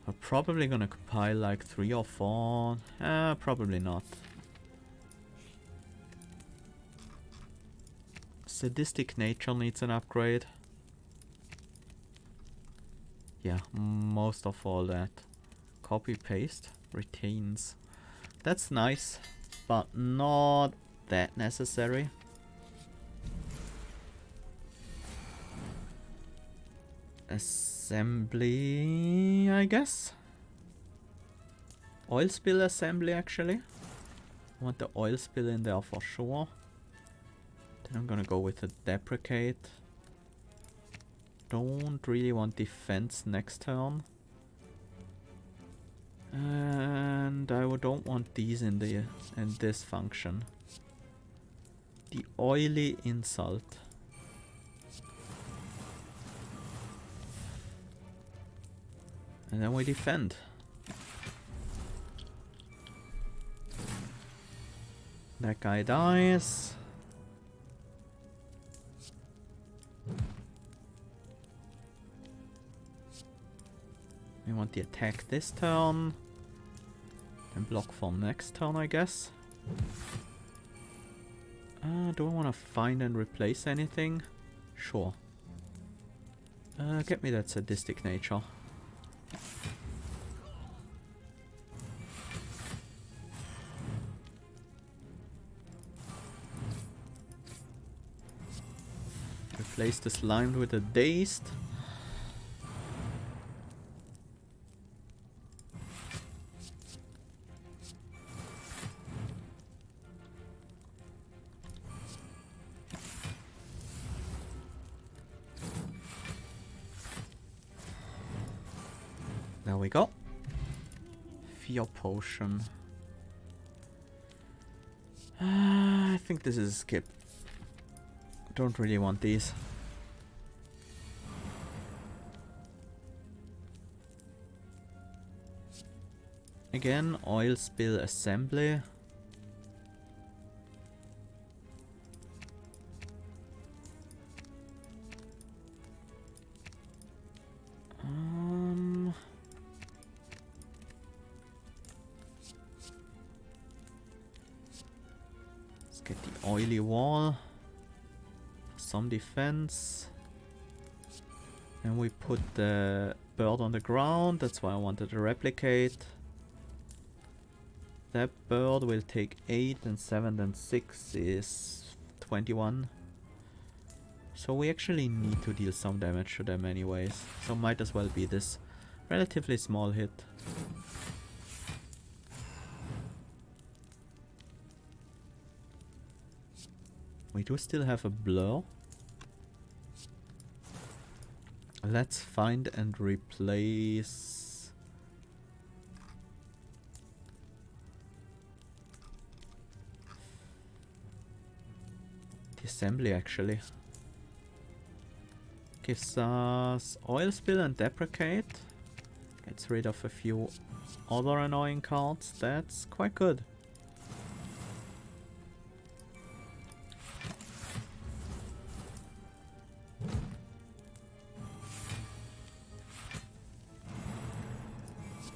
We're probably gonna compile like 3 or 4. Probably not. Sadistic nature needs an upgrade. Yeah, most of all that. Copy paste retains. That's nice, but not that necessary. Assembly, I guess. Oil spill assembly, actually. I want the oil spill in there for sure. Then I'm gonna go with a deprecate. Don't really want defense next turn. And I don't want these in this function. The oily insult. And then we defend. That guy dies. We want the attack this turn. And block for next turn, I guess. Do I want to find and replace anything? Sure. Get me that sadistic nature. Replace the slimed with a dazed. There we go. Cure Potion. I think this is a skip. Don't really want these. Again, oil spill assembly. Let's get the oily wall. Some defense. And we put the bird on the ground. That's why I wanted to replicate. That bird will take 8 and 7 and 6 is 21. So we actually need to deal some damage to them anyways. So might as well be this relatively small hit. We do still have a blur. Let's find and replace the assembly actually. Gives us oil spill and deprecate. Gets rid of a few other annoying cards. That's quite good.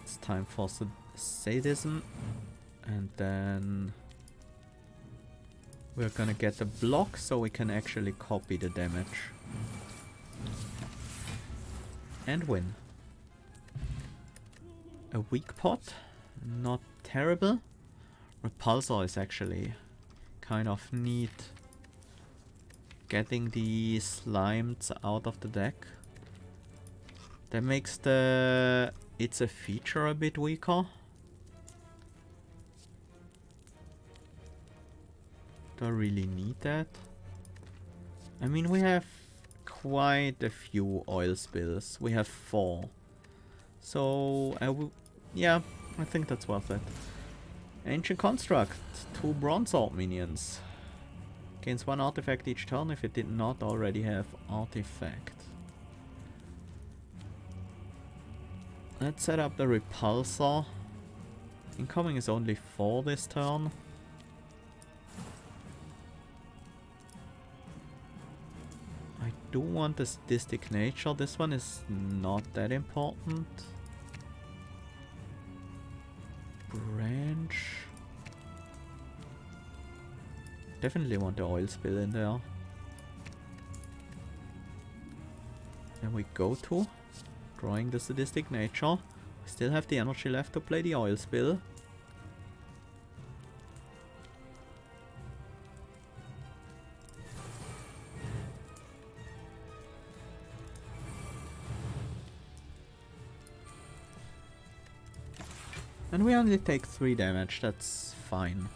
It's time for sadism. And then we're gonna get a block so we can actually copy the damage. And win. A weak pot, not terrible. Repulsor is actually kind of neat. Getting the slimes out of the deck. That makes the It's a Feature a bit weaker. Do I really need that? I mean, we have quite a few oil spills. We have 4. So, yeah, I think that's worth it. Ancient Construct. 2 Bronze Orb minions. Gains 1 artifact each turn if it did not already have artifact. Let's set up the Repulsor. Incoming is only 4 this turn. I do want the sadistic nature. This one is not that important. Branch. Definitely want the oil spill in there. Then we go to drawing the sadistic nature. We still have the energy left to play the oil spill. And we only take 3 damage, that's fine.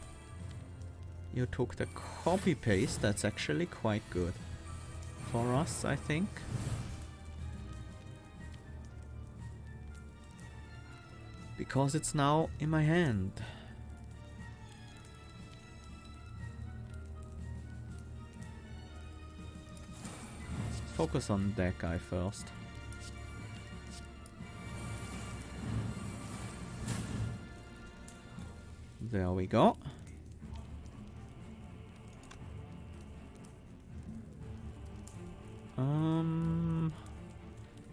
You took the copy paste, that's actually quite good. For us, I think. Because it's now in my hand. Focus on that guy first. There we go.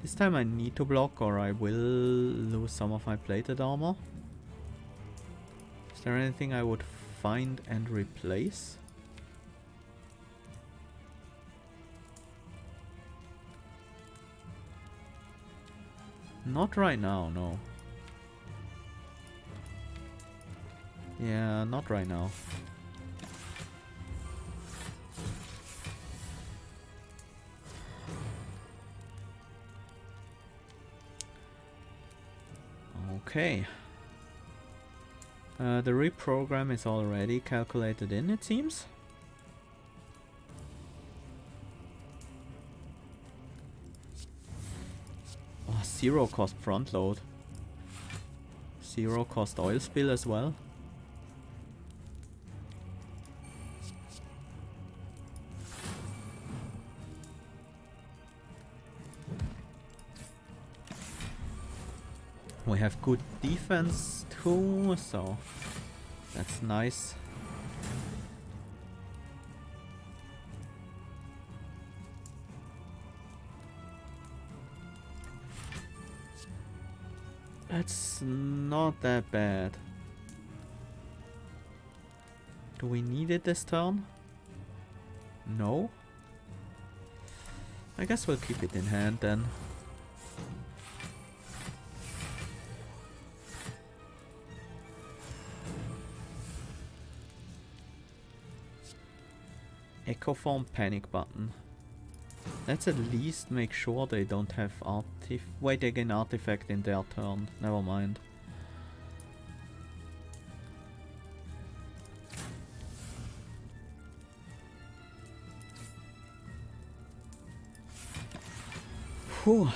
This time I need to block or I will lose some of my plated armor. Is there anything I would find and replace? Not right now, no. Yeah, not right now. Okay. The reprogram is already calculated in, it seems. Oh, 0 cost front load. Zero cost oil spill as well. We have good defense too, so that's nice. That's not that bad. Do we need it this turn? No? I guess we'll keep it in hand then. Echo form panic button. Let's at least make sure they don't have wait, they gain artifact in their turn. Never mind. Whew.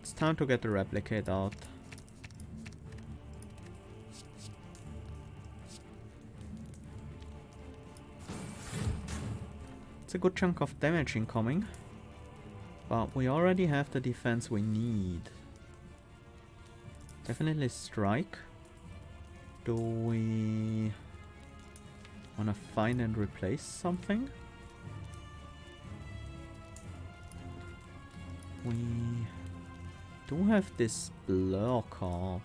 It's time to get the replicate out. It's a good chunk of damage incoming. But we already have the defense we need. Definitely strike. Do we wanna find and replace something? We do have this blur card.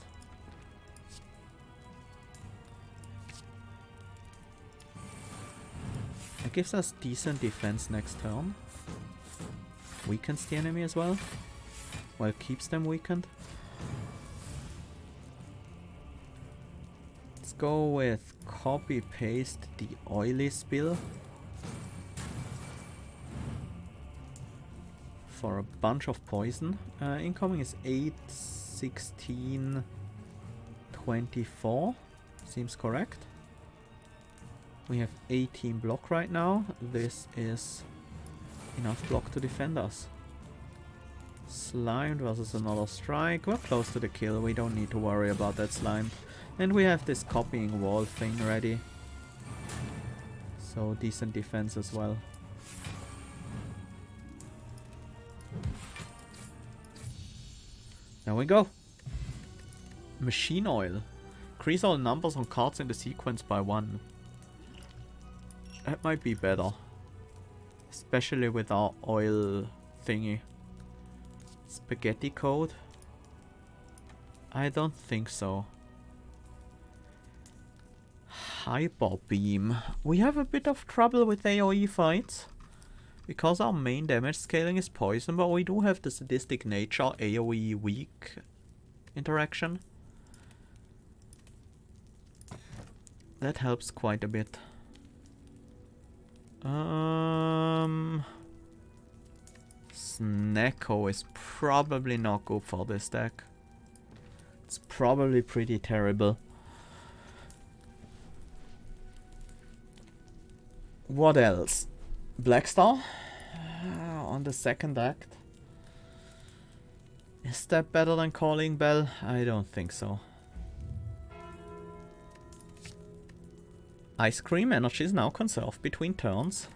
It gives us decent defense next turn. Weakens the enemy as well. Well, keeps them weakened. Let's go with copy paste the oily spill. For a bunch of poison. Incoming is 8, 16, 24. Seems correct. We have 18 block right now. This is enough block to defend us. Slime versus another strike. We're close to the kill. We don't need to worry about that slime. And we have this copying wall thing ready. So decent defense as well. There we go. Machine oil. Increase all numbers on cards in the sequence by 1. That might be better. Especially with our oil thingy. Spaghetti code? I don't think so. Hyper beam. We have a bit of trouble with AoE fights. Because our main damage scaling is poison, but we do have the sadistic nature AoE weak interaction. That helps quite a bit. Snacko is probably not good for this deck. It's probably pretty terrible. What else? Blackstar on the second act. Is that better than Calling Bell? I don't think so. Ice Cream energy is now conserved between turns.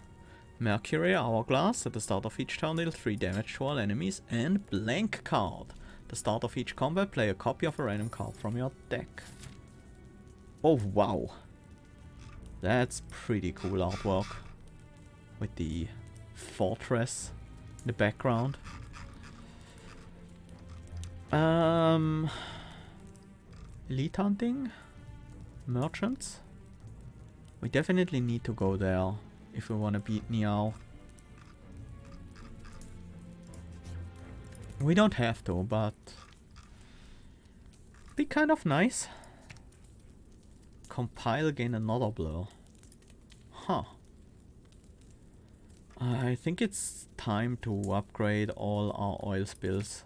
Mercury Hourglass, at the start of each turn deal 3 damage to all enemies. And Blank Card. At the start of each combat, play a copy of a random card from your deck. Oh wow. That's pretty cool artwork. With the fortress in the background. Elite hunting? Merchants? We definitely need to go there if we want to beat Niao. We don't have to, but be kind of nice. Compile, gain another blur. Huh. I think it's time to upgrade all our oil spills.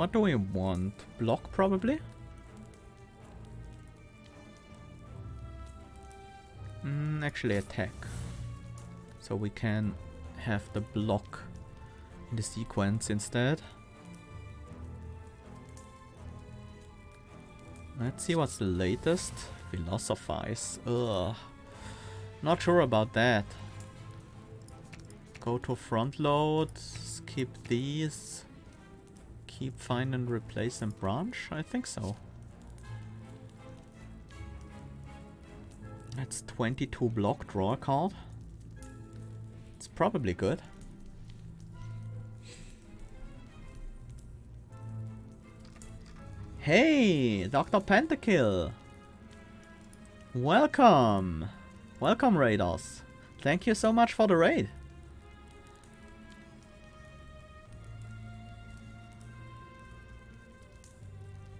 What do we want? Block, probably? Actually attack. So we can have the block in the sequence instead. Let's see what's the latest. Philosophize. Ugh. Not sure about that. Go to front load. Skip these. Keep, find and replace and branch? I think so. That's 22 block, draw a card. It's probably good. Hey, Dr. Pentakill! Welcome! Welcome, raiders. Thank you so much for the raid.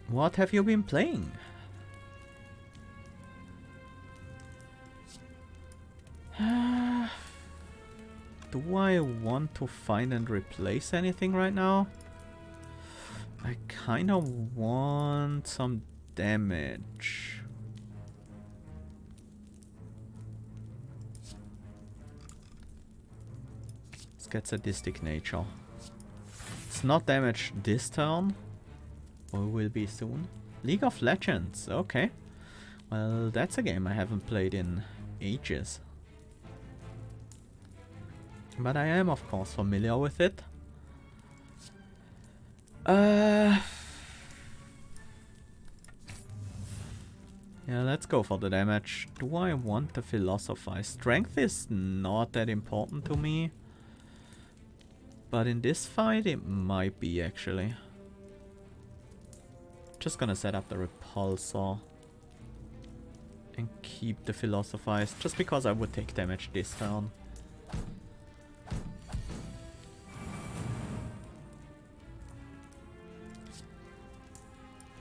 What have you been playing? Do I want to find and replace anything right now? I kinda want some damage. Let's get sadistic nature. It's not damage this turn. Or will be soon. League of Legends, okay. Well, that's a game I haven't played in ages. But I am, of course, familiar with it. Yeah, let's go for the damage. Do I want to philosophize? Strength is not that important to me. But in this fight, it might be, actually. Just gonna set up the repulsor. And keep the philosophize, just because I would take damage this turn.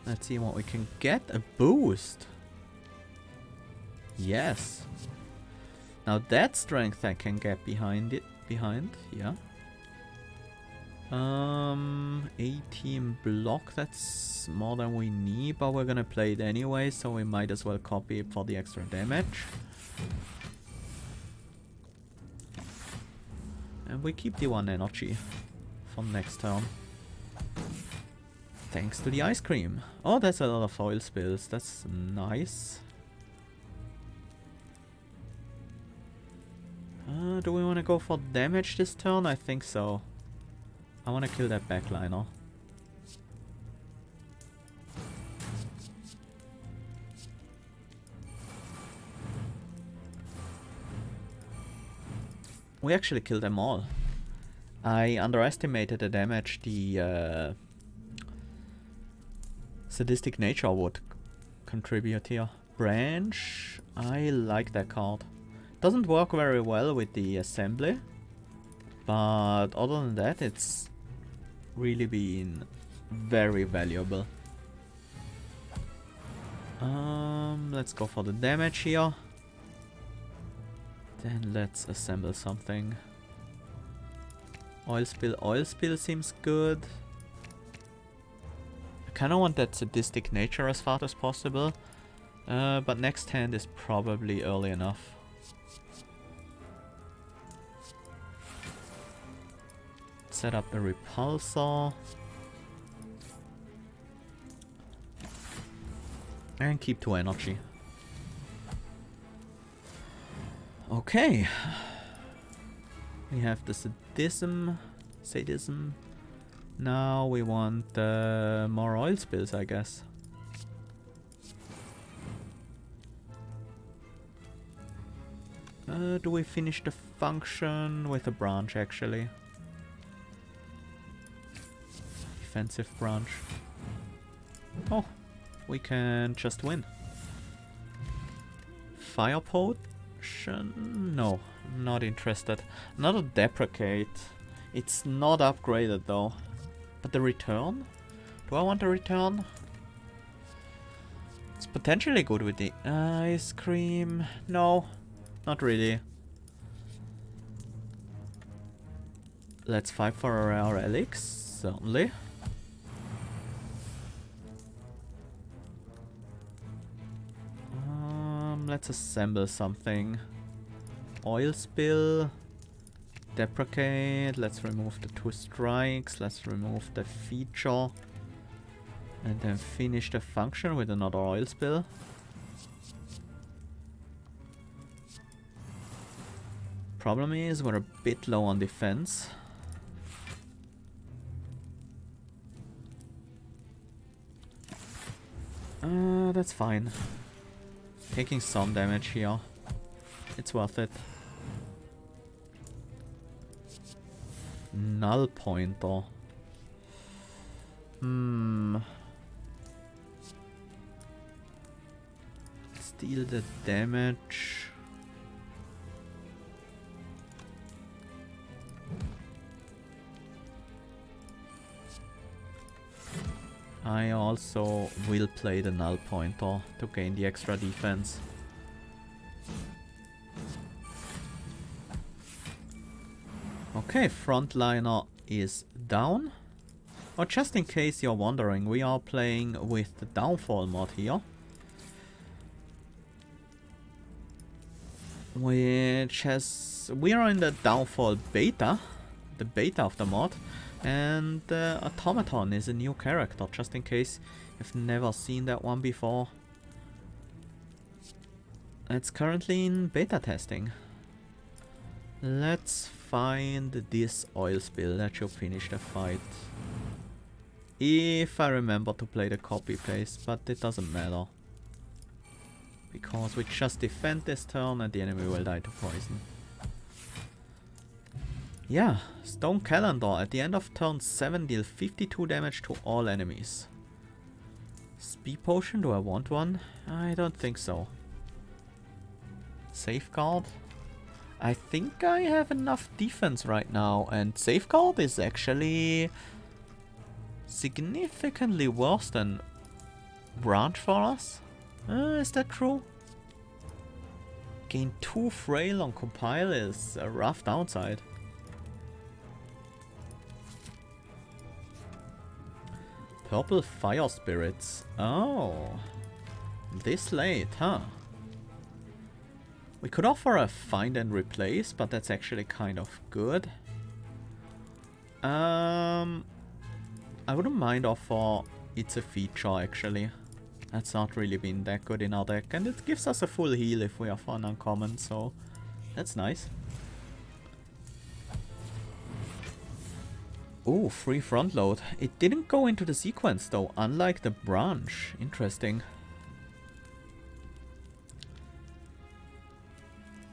Let's see what we can get. A boost. Yes. Now that strength I can get behind, yeah. 18 block, that's more than we need, but we're gonna play it anyway, so we might as well copy it for the extra damage. And we keep the 1 energy for next turn. Thanks to the ice cream. Oh, that's a lot of foil spills. That's nice. Do we want to go for damage this turn? I think so. I want to kill that backliner. We actually killed them all. I underestimated the damage the sadistic nature would contribute here. Branch. I like that card. Doesn't work very well with the assembly. But other than that, it's really been very valuable. Let's go for the damage here. Then let's assemble something. Oil spill seems good. I kinda want that sadistic nature as far as possible. But next hand is probably early enough. Set up the repulsor. And keep 2 energy. Okay. We have the sadism. Now we want more oil spills, I guess. Do we finish the function with a branch, actually? Defensive branch. Oh, we can just win. Fire potion? No, not interested. Another deprecate. It's not upgraded though. But the return? Do I want a return? It's potentially good with the ice cream. No, not really. Let's fight for a rare relics, certainly. Let's assemble something. Oil spill. Deprecate. Let's remove the 2 strikes. Let's remove the feature. And then finish the function with another oil spill. Problem is, we're a bit low on defense. That's fine. Taking some damage here. It's worth it. Null pointer. Steal the damage. I also will play the null pointer to gain the extra defense. Okay, frontliner is down. Oh, just in case you're wondering, we are playing with the downfall mod here. Which has... we are in the downfall beta. The beta of the mod. And Automaton is a new character, just in case you've never seen that one before. It's currently in beta testing. Let's find this oil spill. That should finish the fight. If I remember to play the copy paste, but it doesn't matter. Because we just defend this turn and the enemy will die to poison. Yeah, Stone Calendar. At the end of turn 7, deal 52 damage to all enemies. Speed Potion, do I want one? I don't think so. Safeguard. I think I have enough defense right now, and Safeguard is actually significantly worse than Branch for us. Is that true? Gain 2 frail on compile is a rough downside. Purple fire spirits. Oh, this late, huh? We could offer a find and replace, but that's actually kind of good. I wouldn't mind offer it's a feature actually. That's not really been that good in our deck, and it gives us a full heal if we offer an uncommon, so that's nice. Oh, free front load. It didn't go into the sequence though, unlike the branch. Interesting.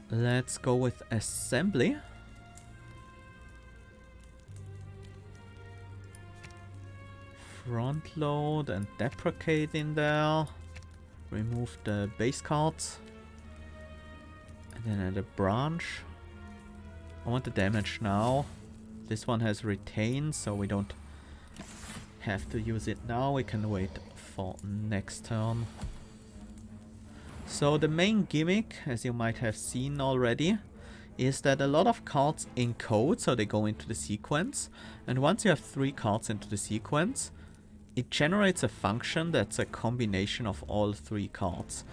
Let's go with assembly. Front load and deprecate in there. Remove the base cards. And then add a branch. I want the damage now. This one has retain, so we don't have to use it now. We can wait for next turn. So the main gimmick, as you might have seen already, is that a lot of cards encode, so they go into the sequence. And once you have 3 cards into the sequence, it generates a function that's a combination of all 3 cards.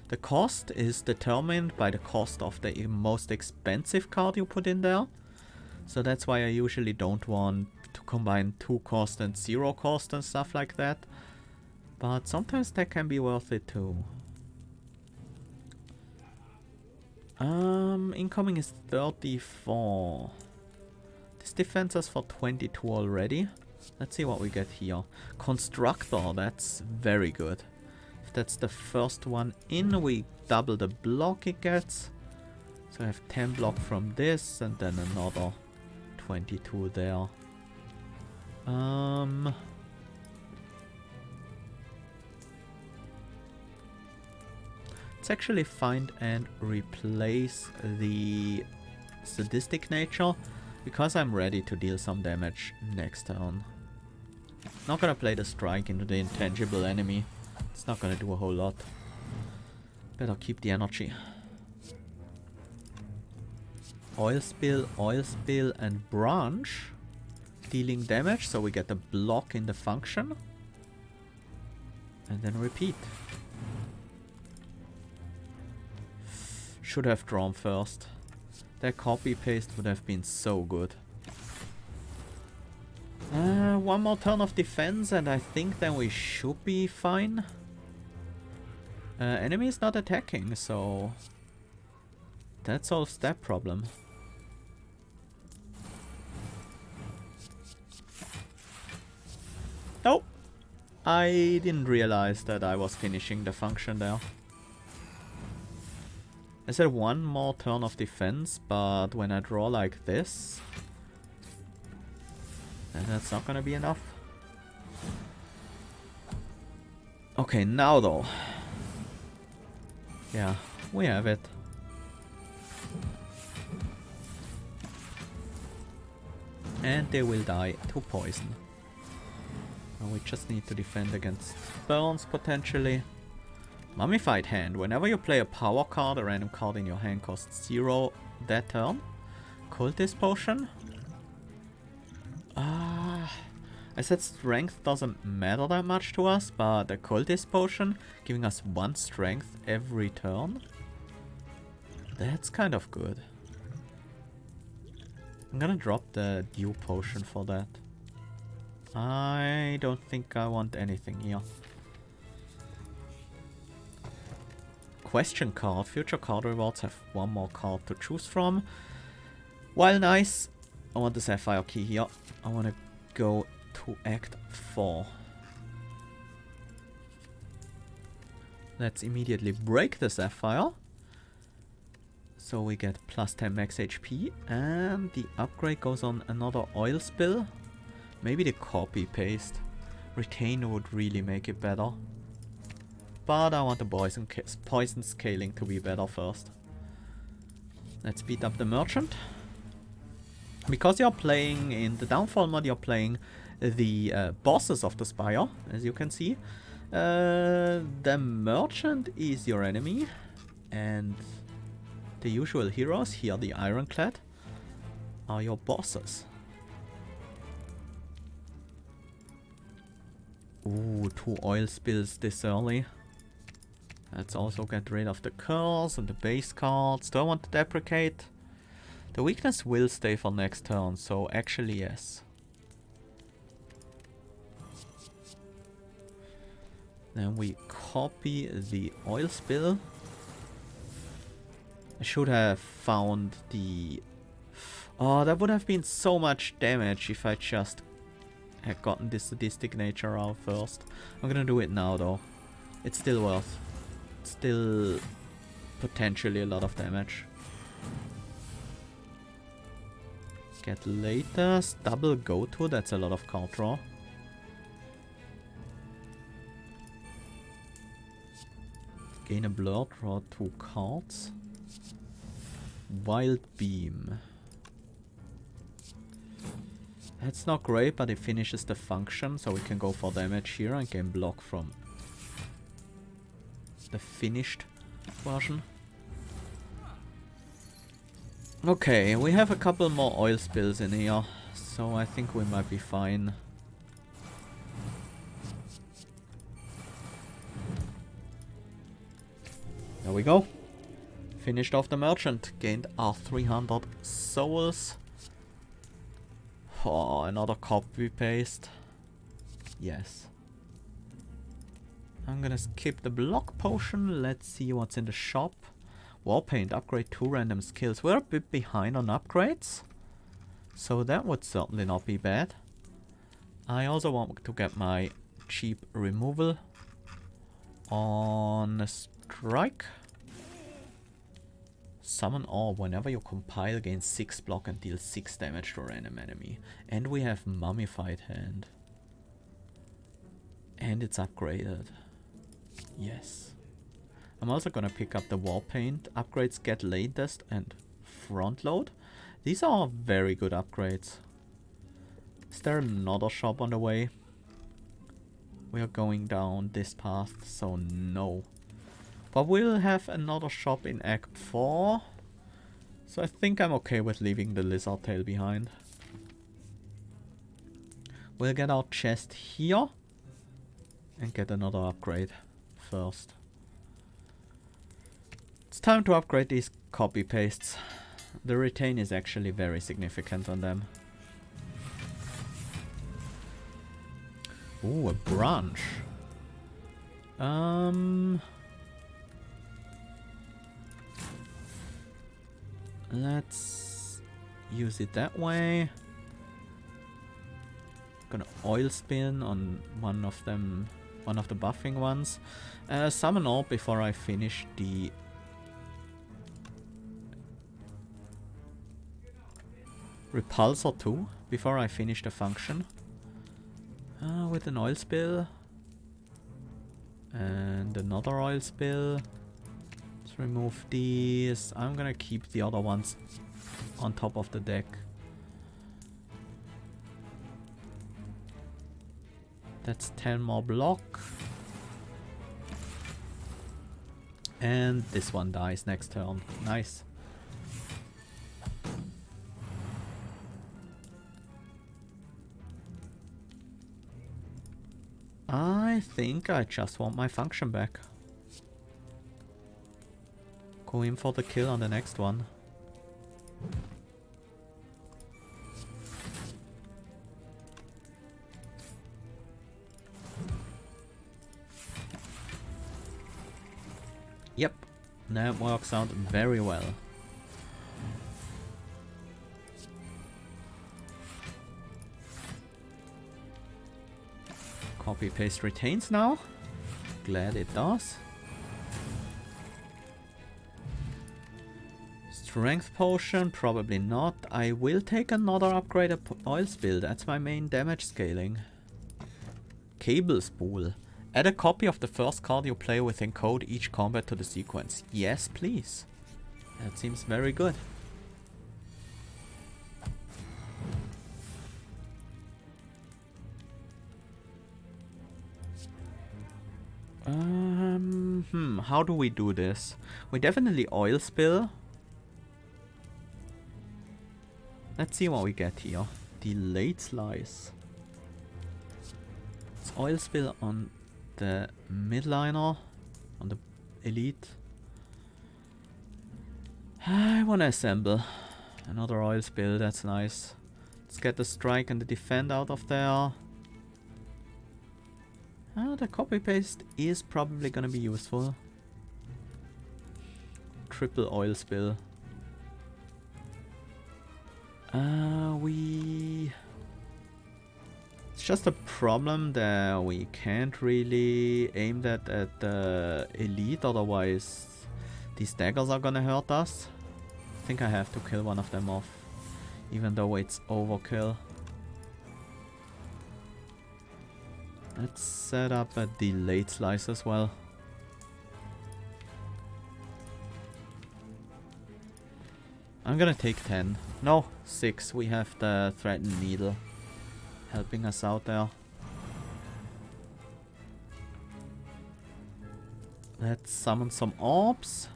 The cost is determined by the cost of the most expensive card you put in there. So that's why I usually don't want to combine 2 cost and 0 cost and stuff like that. But sometimes that can be worth it too. Incoming is 34. This defends us for 22 already. Let's see what we get here. Constructor, that's very good. If that's the first one in, we double the block it gets. So I have 10 block from this and then another 22 there. Let's actually find and replace the sadistic nature, because I'm ready to deal some damage next turn. Not gonna play the strike into the intangible enemy. It's not gonna do a whole lot. Better keep the energy. Oil spill, and branch. Dealing damage, so we get a block in the function. And then repeat. should have drawn first. That copy paste would have been so good. One more turn of defense and I think then we should be fine. Enemy is not attacking, so that solves that problem. Nope. I didn't realize that I was finishing the function there. I said one more turn of defense, but when I draw like this, then that's not gonna be enough. Okay, now though. Yeah, we have it. And they will die to poison. Now we just need to defend against burns potentially. Mummified Hand. Whenever you play a power card, a random card in your hand costs 0 that turn. Cultist Potion. I said strength doesn't matter that much to us, but a Cultist Potion giving us 1 strength every turn. That's kind of good. I'm gonna drop the Dew Potion for that. I don't think I want anything here. Question card. Future card rewards have 1 more card to choose from. While nice, I want the Sapphire Key here. I want to go to Act 4. Let's immediately break the Sapphire. So we get plus 10 max HP. And the upgrade goes on another oil spill. Maybe the copy paste. Retain would really make it better. But I want the poison scaling to be better first. Let's beat up the merchant. Because you're playing in the Downfall mod, you're playing the bosses of the Spire, as you can see. The merchant is your enemy. And the usual heroes, here the Ironclad, are your bosses. Ooh, 2 oil spills this early. Let's also get rid of the curls and the base cards. Do I want to deprecate? The weakness will stay for next turn, so actually yes. Then we copy the oil spill. I should have found the... Oh, that would have been so much damage if I just had gotten this sadistic nature out first. I'm gonna do it now though. It's still worth. Still potentially a lot of damage. Get latest, double go to, that's a lot of card draw. Gain a blur, draw 2 cards. Wild Beam. That's not great, but it finishes the function, so we can go for damage here and gain block from the finished version. Okay, we have a couple more oil spills in here, so I think we might be fine. There we go. Finished off the merchant. Gained our 300 souls. Oh, another copy paste. Yes. I'm gonna skip the block potion. Let's see what's in the shop. Warpaint, upgrade 2 random skills. We're a bit behind on upgrades, so that would certainly not be bad. I also want to get my cheap removal on a strike. Summon Orb. Whenever you compile, gain 6 block and deal 6 damage to a random enemy. And we have Mummified Hand. And it's upgraded. Yes. I'm also gonna pick up the Warpaint. Upgrades get latest and front load. These are very good upgrades. Is there another shop on the way? We are going down this path, so no. But we'll have another shop in Act 4. So I think I'm okay with leaving the lizard tail behind. We'll get our chest here. And get another upgrade first. It's time to upgrade these copy pastes. The retain is actually very significant on them. Ooh, a branch. Let's use it that way. Gonna oil spin on one of them, one of the buffing ones. Summon orb before I finish the repulsor 2, before I finish the function. With an oil spill. And another oil spill. Let's remove these. I'm gonna keep the other ones on top of the deck. That's 10 more block. And this one dies next turn. Nice. I think I just want my function back. Go in for the kill on the next one. Yep, that works out very well. Copy paste retains now. Glad it does. Strength potion, probably not. I will take another upgraded oil spill. That's my main damage scaling. Cable spool. Add a copy of the first card you play with encode each combat to the sequence. Yes, please. That seems very good. How do we do this? We definitely oil spill. Let's see what we get here. Delayed slice. It's oil spill on the midliner, on the elite. I wanna assemble. Another oil spill, that's nice. Let's get the strike and the defend out of there. The copy paste is probably gonna be useful. Triple oil spill. It's just a problem that we can't really aim that at the elite, otherwise these daggers are gonna hurt us. I think I have to kill one of them off, even though it's overkill. Let's set up a delayed slice as well. I'm gonna take 10. No, 6. We have the threatened needle helping us out there. Let's summon some orbs.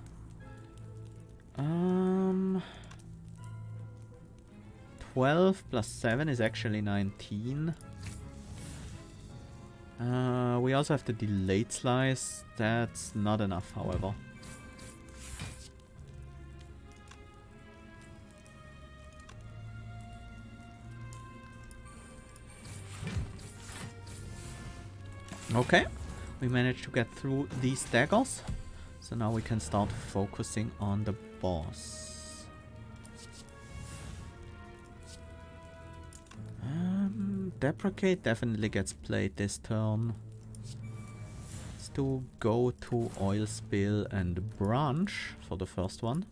12 plus 7 is actually 19. We also have the delayed slice. That's not enough, however. Okay, we managed to get through these daggers. So now we can start focusing on the boss. Deprecate definitely gets played this turn. Let's do go to oil spill and branch for the first one.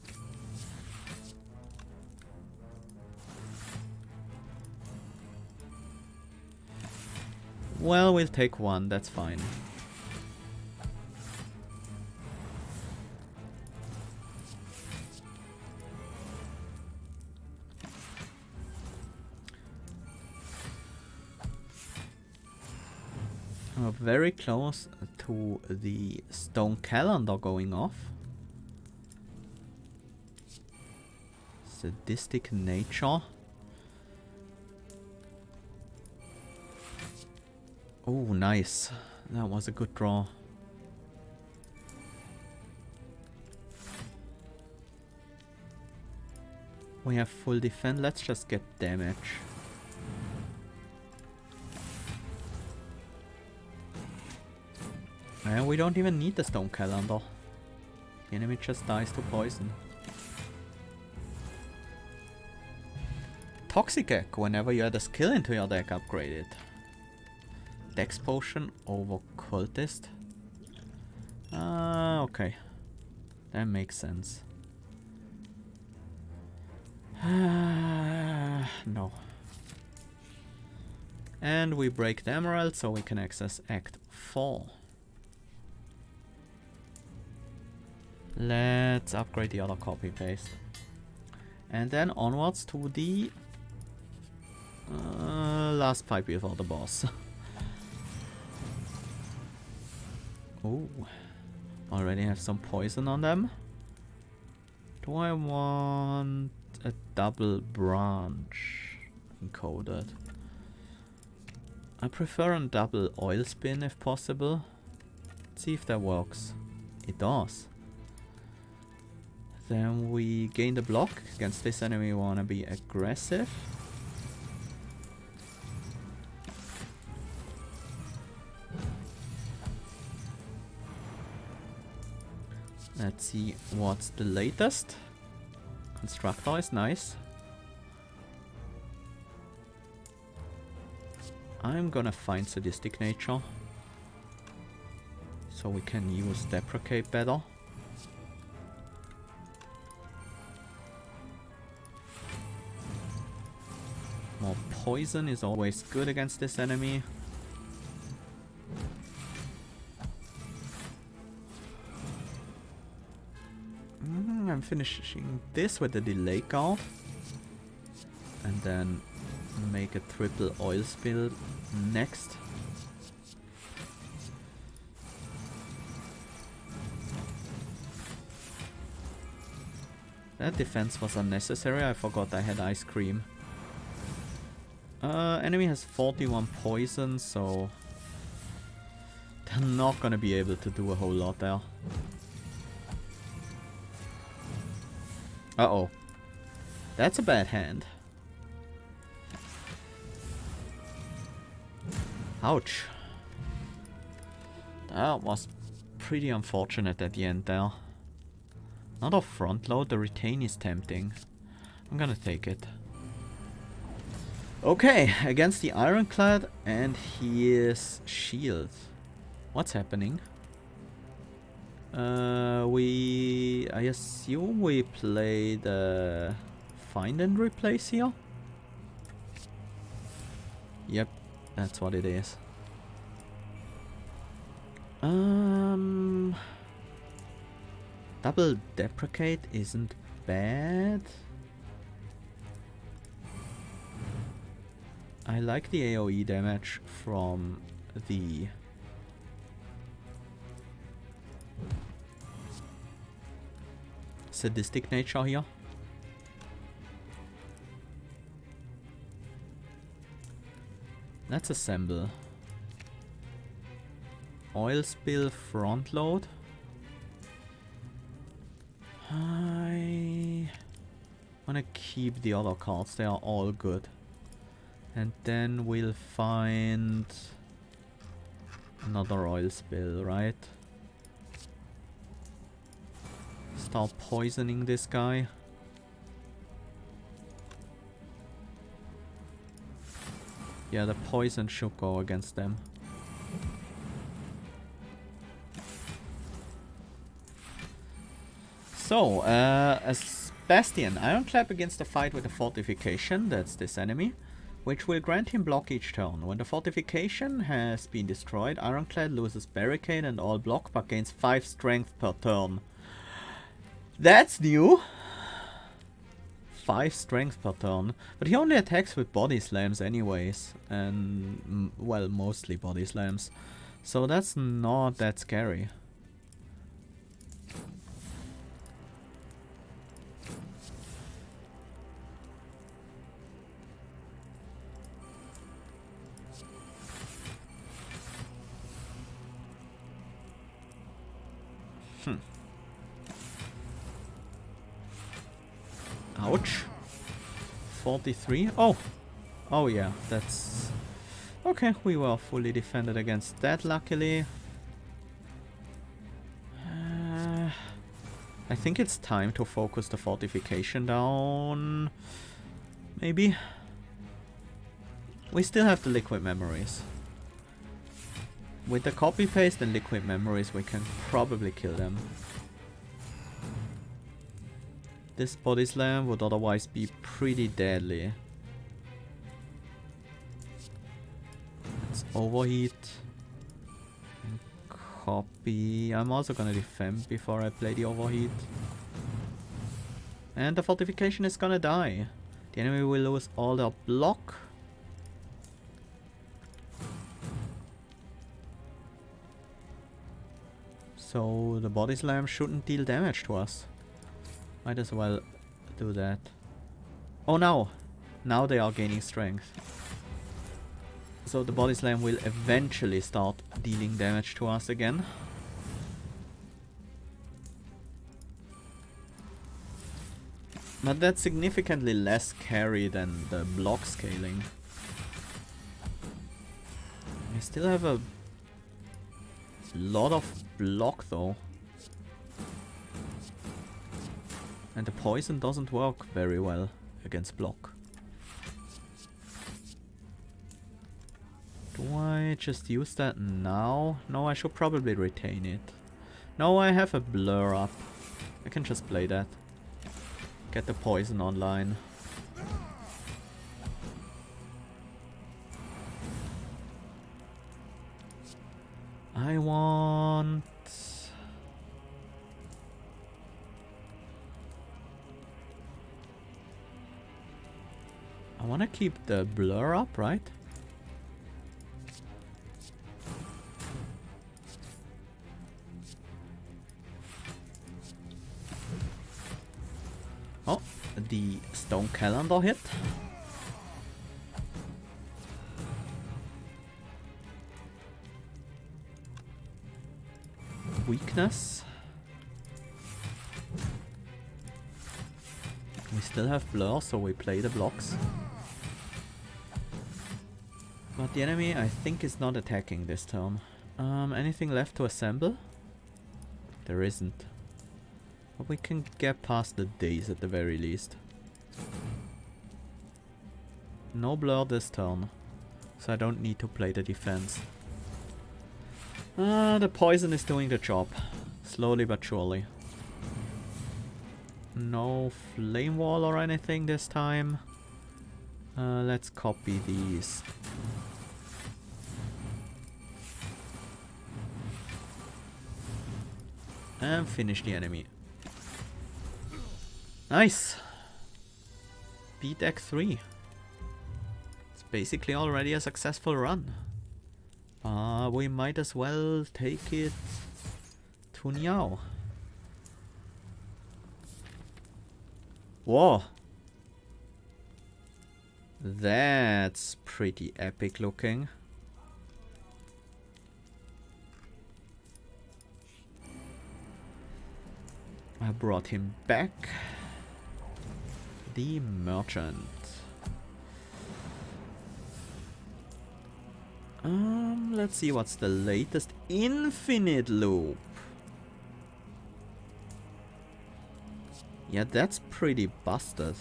Well, we'll take one, that's fine. We're very close to the stone calendar going off. Sadistic nature. Oh, nice. That was a good draw. We have full defense. Let's just get damage. And we don't even need the stone calendar. The enemy just dies to poison. Toxic Egg, whenever you add a skill into your deck, upgrade it. Dex Potion over Cultist. Ah, okay. That makes sense. No. And we break the Emerald so we can access Act 4. Let's upgrade the other copy paste. And then onwards to the last fight before the boss. Ooh. Already have some poison on them. Do I want a double branch encoded? I prefer a double oil spin if possible. Let's see if that works. It does. Then we gain the block. Against this enemy we wanna be aggressive. Let's see what's the latest. Constructor is nice. I'm gonna find Sadistic Nature, so we can use Deprecate better. More poison is always good against this enemy. I'm finishing this with the delay guard. And then make a triple oil spill next. That defense was unnecessary. I forgot I had ice cream. Enemy has 41 poison, so they're not gonna be able to do a whole lot there. Uh-oh. That's a bad hand. Ouch. That was pretty unfortunate at the end there. Another front load, the retain is tempting. I'm gonna take it. Okay, against the Ironclad and his shield. What's happening? I assume we play the find and replace here? Yep, that's what it is. Double Deprecate isn't bad. I like the AoE damage from the Sadistic Nature here. Let's assemble. Oil spill front load. I wanna keep the other cards, they are all good. And then we'll find another oil spill, right? Start poisoning this guy. Yeah, the poison should go against them. So, as Bastion, Ironclad begins the fight with a fortification, that's this enemy, which will grant him block each turn. When the fortification has been destroyed, Ironclad loses barricade and all block but gains 5 strength per turn. That's new! 5 strength per turn. But he only attacks with body slams anyways. And, well, mostly body slams. So that's not that scary. Ouch. 43. Oh! Oh yeah, that's... Okay, we were fully defended against that, luckily. I think it's time to focus the fortification down. Maybe. We still have the liquid memories. With the copy paste and liquid memories, we can probably kill them. This body slam would otherwise be pretty deadly. Let's overheat. And copy. I'm also gonna defend before I play the overheat. And the fortification is gonna die. The enemy will lose all their block. So the body slam shouldn't deal damage to us. Might as well do that. Oh no! Now they are gaining strength. So the body slam will eventually start dealing damage to us again. But that's significantly less carry than the block scaling. I still have a lot of block though. And the poison doesn't work very well against block. Do I just use that now? No, I should probably retain it. No, I have a blur up. I can just play that. Get the poison online. I want... I want to keep the blur up, right? Oh, the stone calendar hit. Weakness. We still have blur, so we play the blocks. But the enemy, I think, is not attacking this turn. Anything left to assemble? There isn't. But we can get past the days at the very least. No blur this turn, so I don't need to play the defense. The poison is doing the job. Slowly but surely. No flame wall or anything this time. Let's copy these. And finish the enemy. Nice! Beat deck 3. It's basically already a successful run. We might as well take it to Niao. Whoa! That's pretty epic looking. I brought him back. The merchant. Let's see what's the latest. Infinite loop. Yeah, that's pretty busted.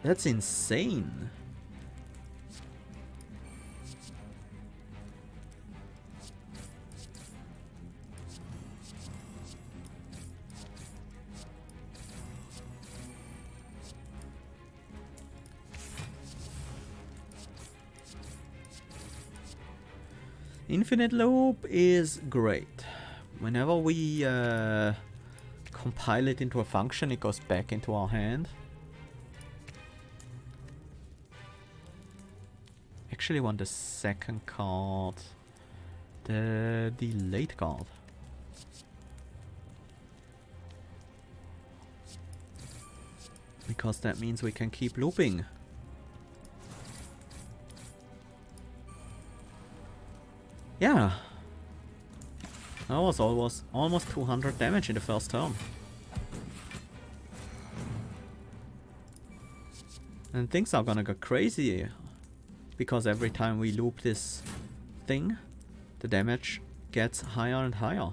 That's insane. Infinite loop is great. Whenever we compile it into a function, it goes back into our hand. Actually want the second card. The late card. Because that means we can keep looping. Yeah. That was almost 200 damage in the first turn. And things are gonna go crazy. Because every time we loop this thing, the damage gets higher and higher.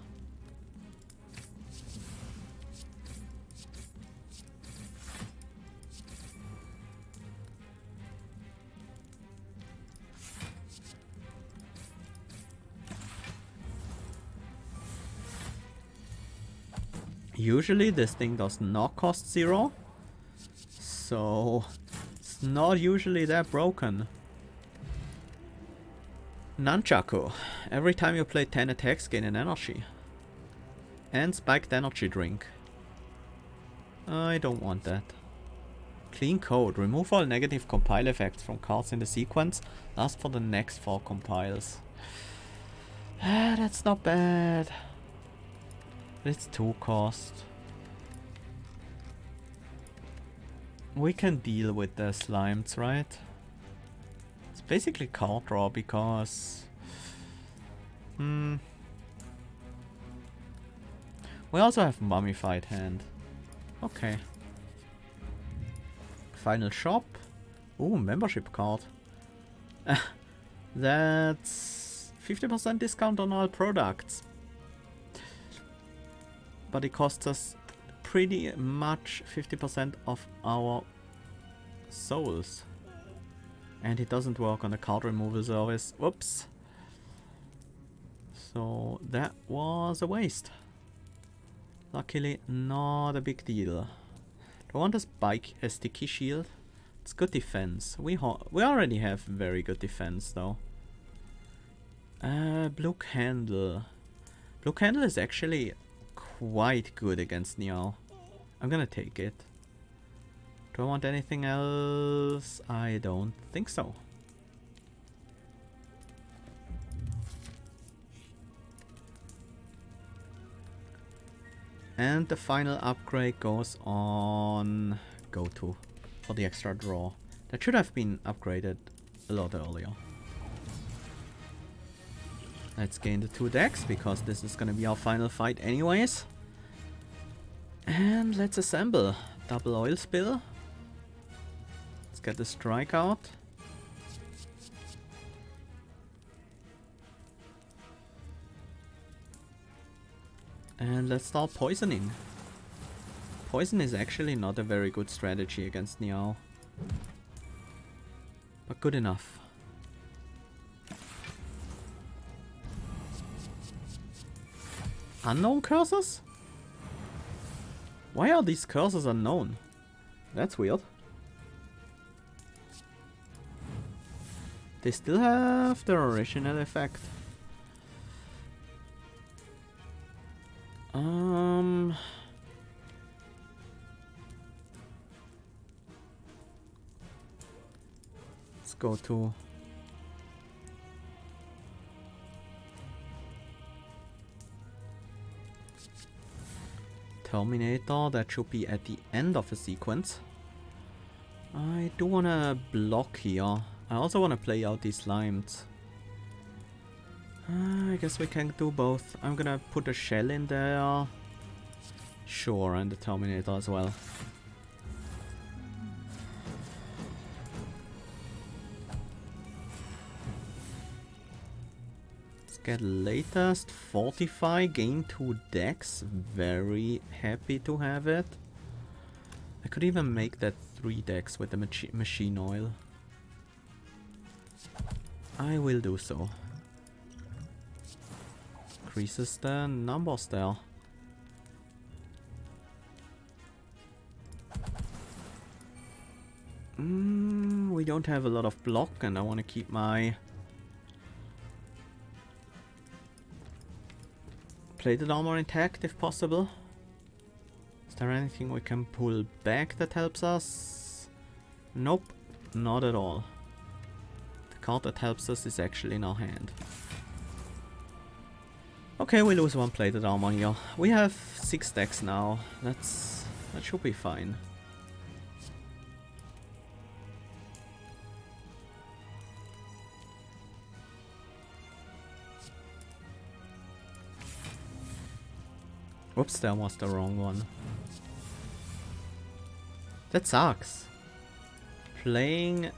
Usually this thing does not cost 0, so it's not usually that broken. Nunchaku. Every time you play 10 attacks, gain an energy. And spiked energy drink. I don't want that. Clean code. Remove all negative compile effects from cards in the sequence. Last for the next 4 compiles. Ah, that's not bad. It's 2 cost. We can deal with the slimes, right? It's basically card draw because... we also have mummified hand. Okay. Final shop. Ooh, membership card. That's 50% discount on all products. But it costs us pretty much 50% of our souls. And it doesn't work on the card removal service. Whoops. So that was a waste. Luckily not a big deal. Do I want to spike a sticky shield? It's good defense. We already have very good defense though. Blue candle. Blue candle is actually quite good against Niao. I'm gonna take it. Do I want anything else? I don't think so. And the final upgrade goes on go-to for the extra draw. That should have been upgraded a lot earlier. Let's gain the 2 decks because this is gonna be our final fight anyways. And let's assemble. Double oil spill. Let's get the strike out. And let's start poisoning. Poison is actually not a very good strategy against Niao. But good enough. Unknown curses? Why are these curses unknown? That's weird. They still have their original effect. Let's go to Terminator. That should be at the end of a sequence. I do wanna block here. I also wanna play out these slimes. I guess we can do both. I'm gonna put a shell in there. Sure, and the Terminator as well. Let's get latest. Fortify, gain 2 decks. Very happy to have it. I could even make that 3 decks with the machine oil. I will do so. Increases the numbers there. We don't have a lot of block and I want to keep my plated armor intact if possible. Is there anything we can pull back that helps us? Nope, not at all. The card that helps us is actually in our hand. Okay, we lose 1 plated armor here. We have 6 decks now. That should be fine. Whoops, that was the wrong one. That sucks. playing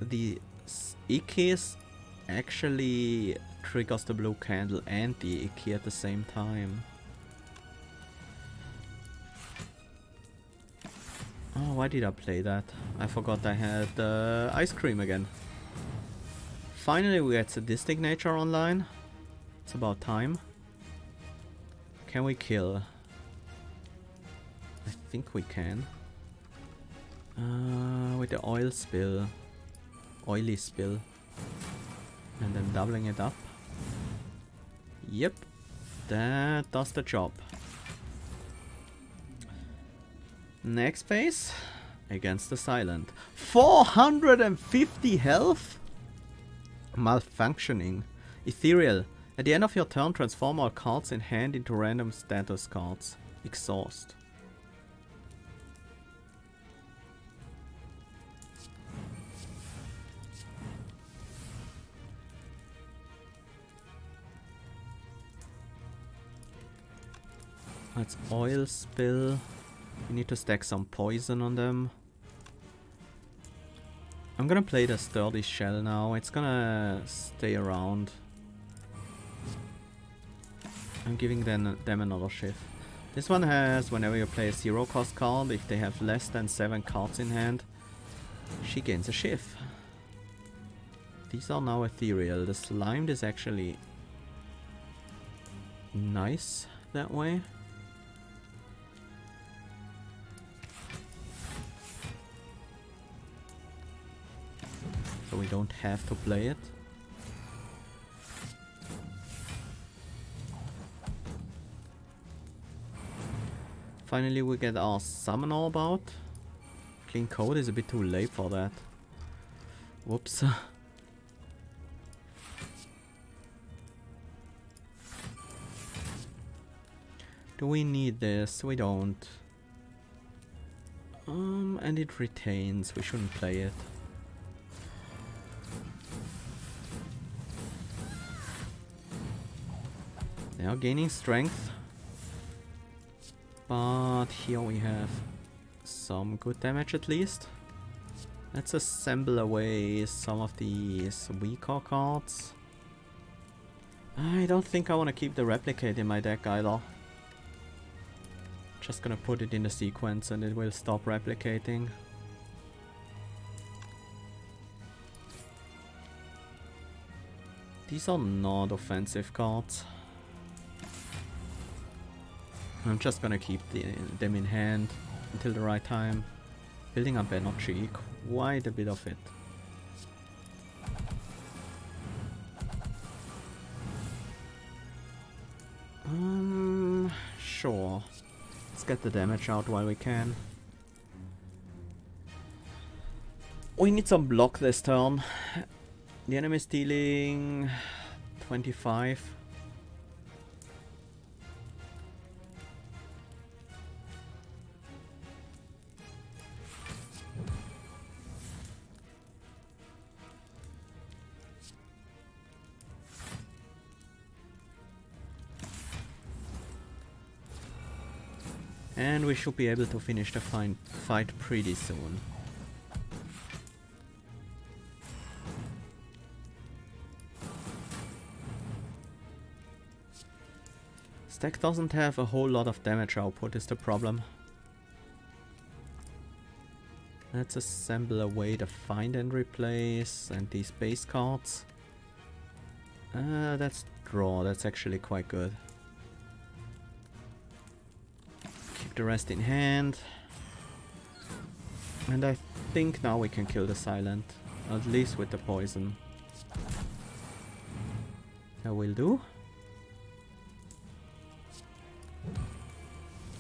the Ikis actually triggers the blue candle and the Iki at the same time. Oh, why did I play that? I forgot I had ice cream again. Finally we get sadistic nature online. It's about time. Can we kill? I think we can. With the oil spill. Oily spill. And then doubling it up. Yep. That does the job. Next phase. Against the silent. 450 health? Malfunctioning. Ethereal. At the end of your turn, transform all cards in hand into random status cards. Exhaust. Let's oil spill. We need to stack some poison on them. I'm gonna play the sturdy shell now. It's gonna stay around. I'm giving them another shift. This one has, whenever you play a 0 cost card, if they have less than 7 cards in hand, she gains a shift. These are now ethereal. The slimed is actually nice that way. So we don't have to play it. Finally we get our summon orb out. Clean code is a bit too late for that. Whoops. Do we need this? We don't. And it retains. We shouldn't play it. They are gaining strength. But here we have some good damage at least. Let's assemble away some of these weaker cards. I don't think I want to keep the replicate in my deck either. Just gonna put it in the sequence and it will stop replicating. These are not offensive cards. I'm just gonna keep them in hand until the right time. Building up energy, quite a bit of it. Sure. Let's get the damage out while we can. We need some block this turn. The enemy is dealing 25. And we should be able to finish the fight pretty soon. Stack doesn't have a whole lot of damage output is the problem. Let's assemble away the find and replace and these base cards. That's draw, that's actually quite good. Keep the rest in hand. And I think now we can kill the silent, at least with the poison. That will do.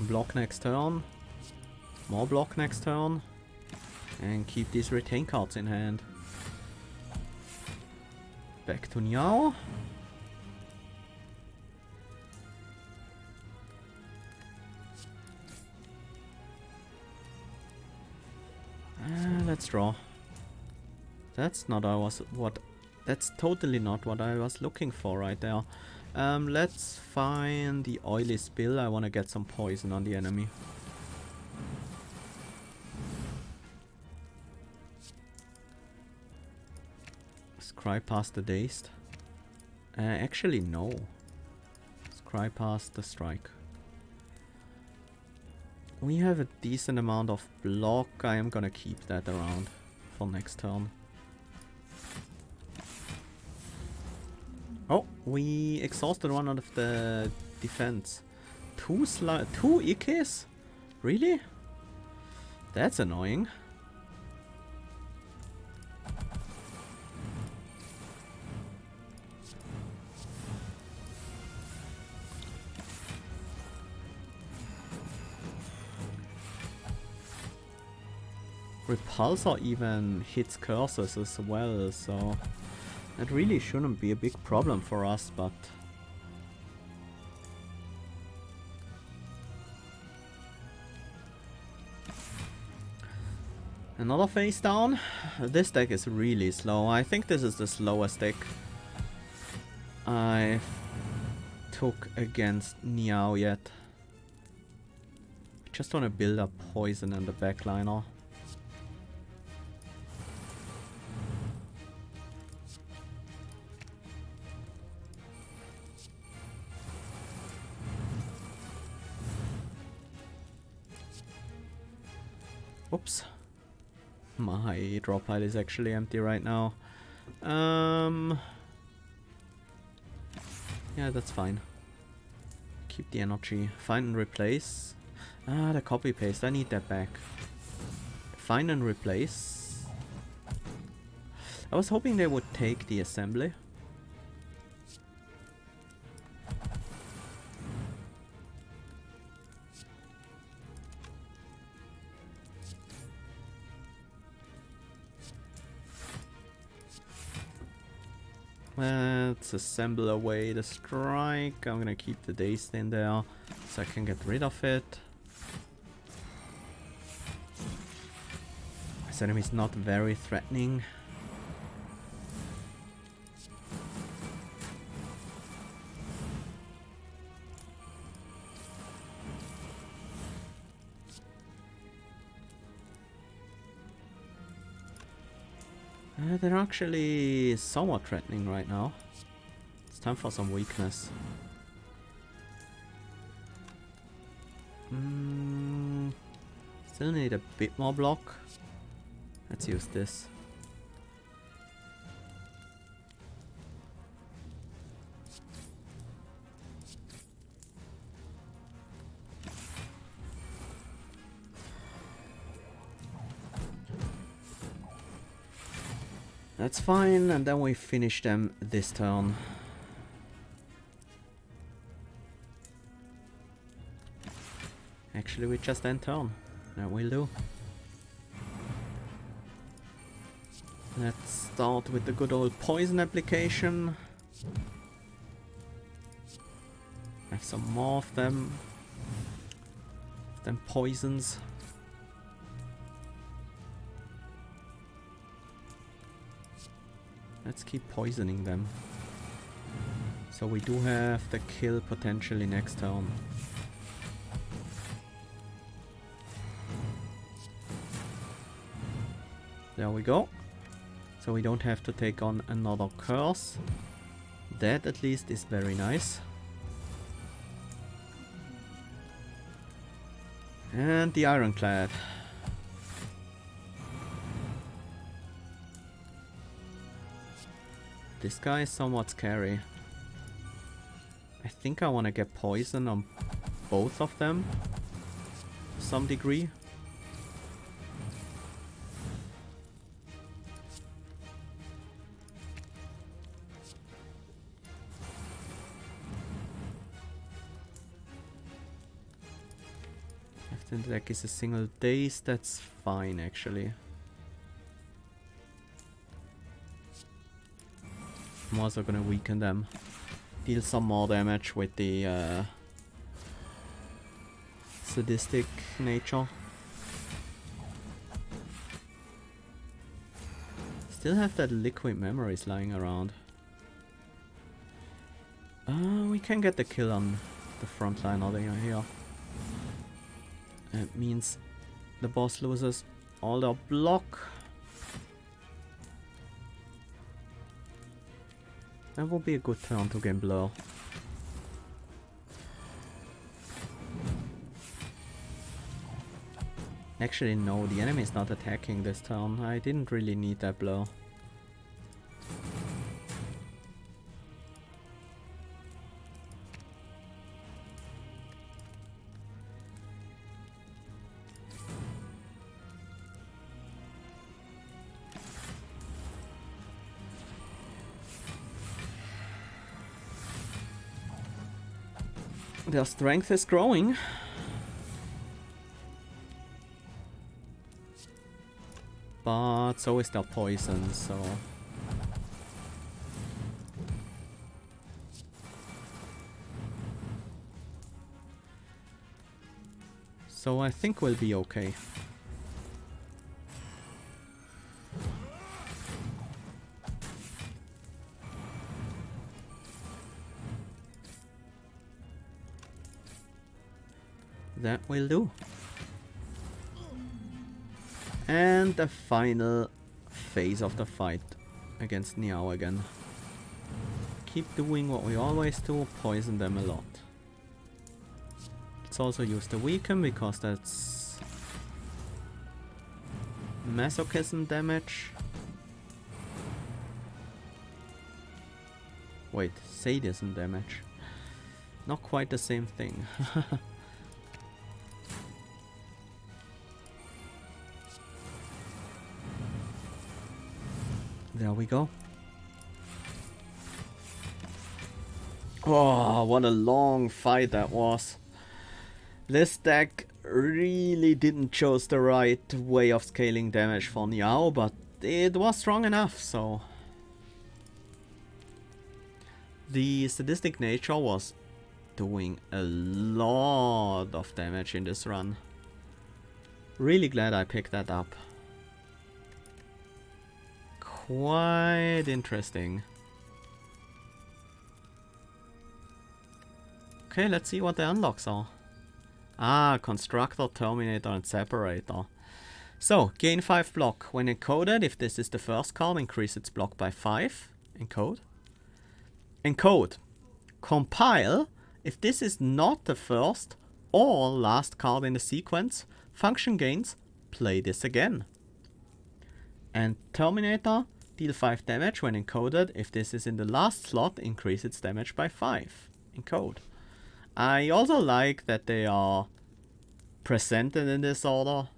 Block next turn. More block next turn. And keep these retain cards in hand. Back to Niao. Let's draw. That's not that's totally not what I was looking for right there. Let's find the oily spill. I want to get some poison on the enemy. Scry past the dazed. Actually, no. Scry past the strike. We have a decent amount of block. I am gonna keep that around for next turn. Oh, we exhausted one out of the defense. Two Ikes? Really? That's annoying. Repulsor even hits curses as well, so that really shouldn't be a big problem for us, but another face down. This deck is really slow. I think this is the slowest deck I took against Niao yet. Just want to build up poison in the backliner. Oops. My drop pile is actually empty right now. Yeah, that's fine. Keep the energy. Find and replace. Ah, the copy paste. I need that back. Find and replace. I was hoping they would take the assembly. Let's assemble away the strike. I'm gonna keep the dazed in there so I can get rid of it. This enemy is not very threatening. They're actually somewhat threatening right now. It's time for some weakness. Still need a bit more block. Let's use this. That's fine, and then we finish them this turn. Actually, we just end turn. That will do. Let's start with the good old poison application. Have some more of them. Them poisons. Let's keep poisoning them. So we do have the kill potentially next turn. There we go. So we don't have to take on another curse. That at least is very nice. And the Ironclad. This guy is somewhat scary. I think I want to get poison on both of them to some degree. If the deck is a single daze, that's fine actually. I'm also gonna weaken them. Deal some more damage with the sadistic nature. Still have that liquid memories lying around. We can get the kill on the front line over here. It means the boss loses all their block. That would be a good turn to gain blur. Actually, no, the enemy is not attacking this turn. I didn't really need that blur. Their strength is growing. But so is their poison, so... So I think we'll be okay. That will do. And the final phase of the fight against Niao again. Keep doing what we always do, poison them a lot. Let's also use the weaken because that's masochism damage. Wait, sadism damage. Not quite the same thing. There we go. Oh, what a long fight that was. This deck really didn't choose the right way of scaling damage for Niao, but it was strong enough, so... The sadistic nature was doing a lot of damage in this run. Really glad I picked that up. Quite interesting. Okay, let's see what the unlocks are. Ah, Constructor, Terminator and Separator. So, gain 5 block. When encoded, if this is the first card, increase its block by 5. Encode. Encode. Compile. If this is not the first or last card in the sequence, function gains, play this again. And Terminator, deal 5 damage when encoded. If this is in the last slot, increase its damage by 5. Encode. I also like that they are presented in this order.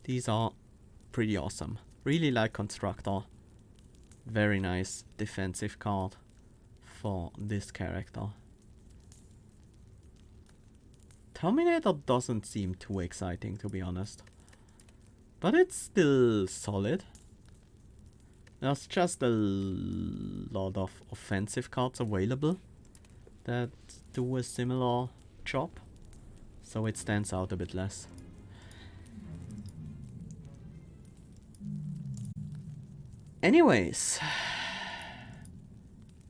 These are pretty awesome. Really like Constructor. Very nice defensive card for this character. Terminator doesn't seem too exciting, to be honest. But it's still solid. There's just a lot of offensive cards available that do a similar job, so it stands out a bit less. Anyways,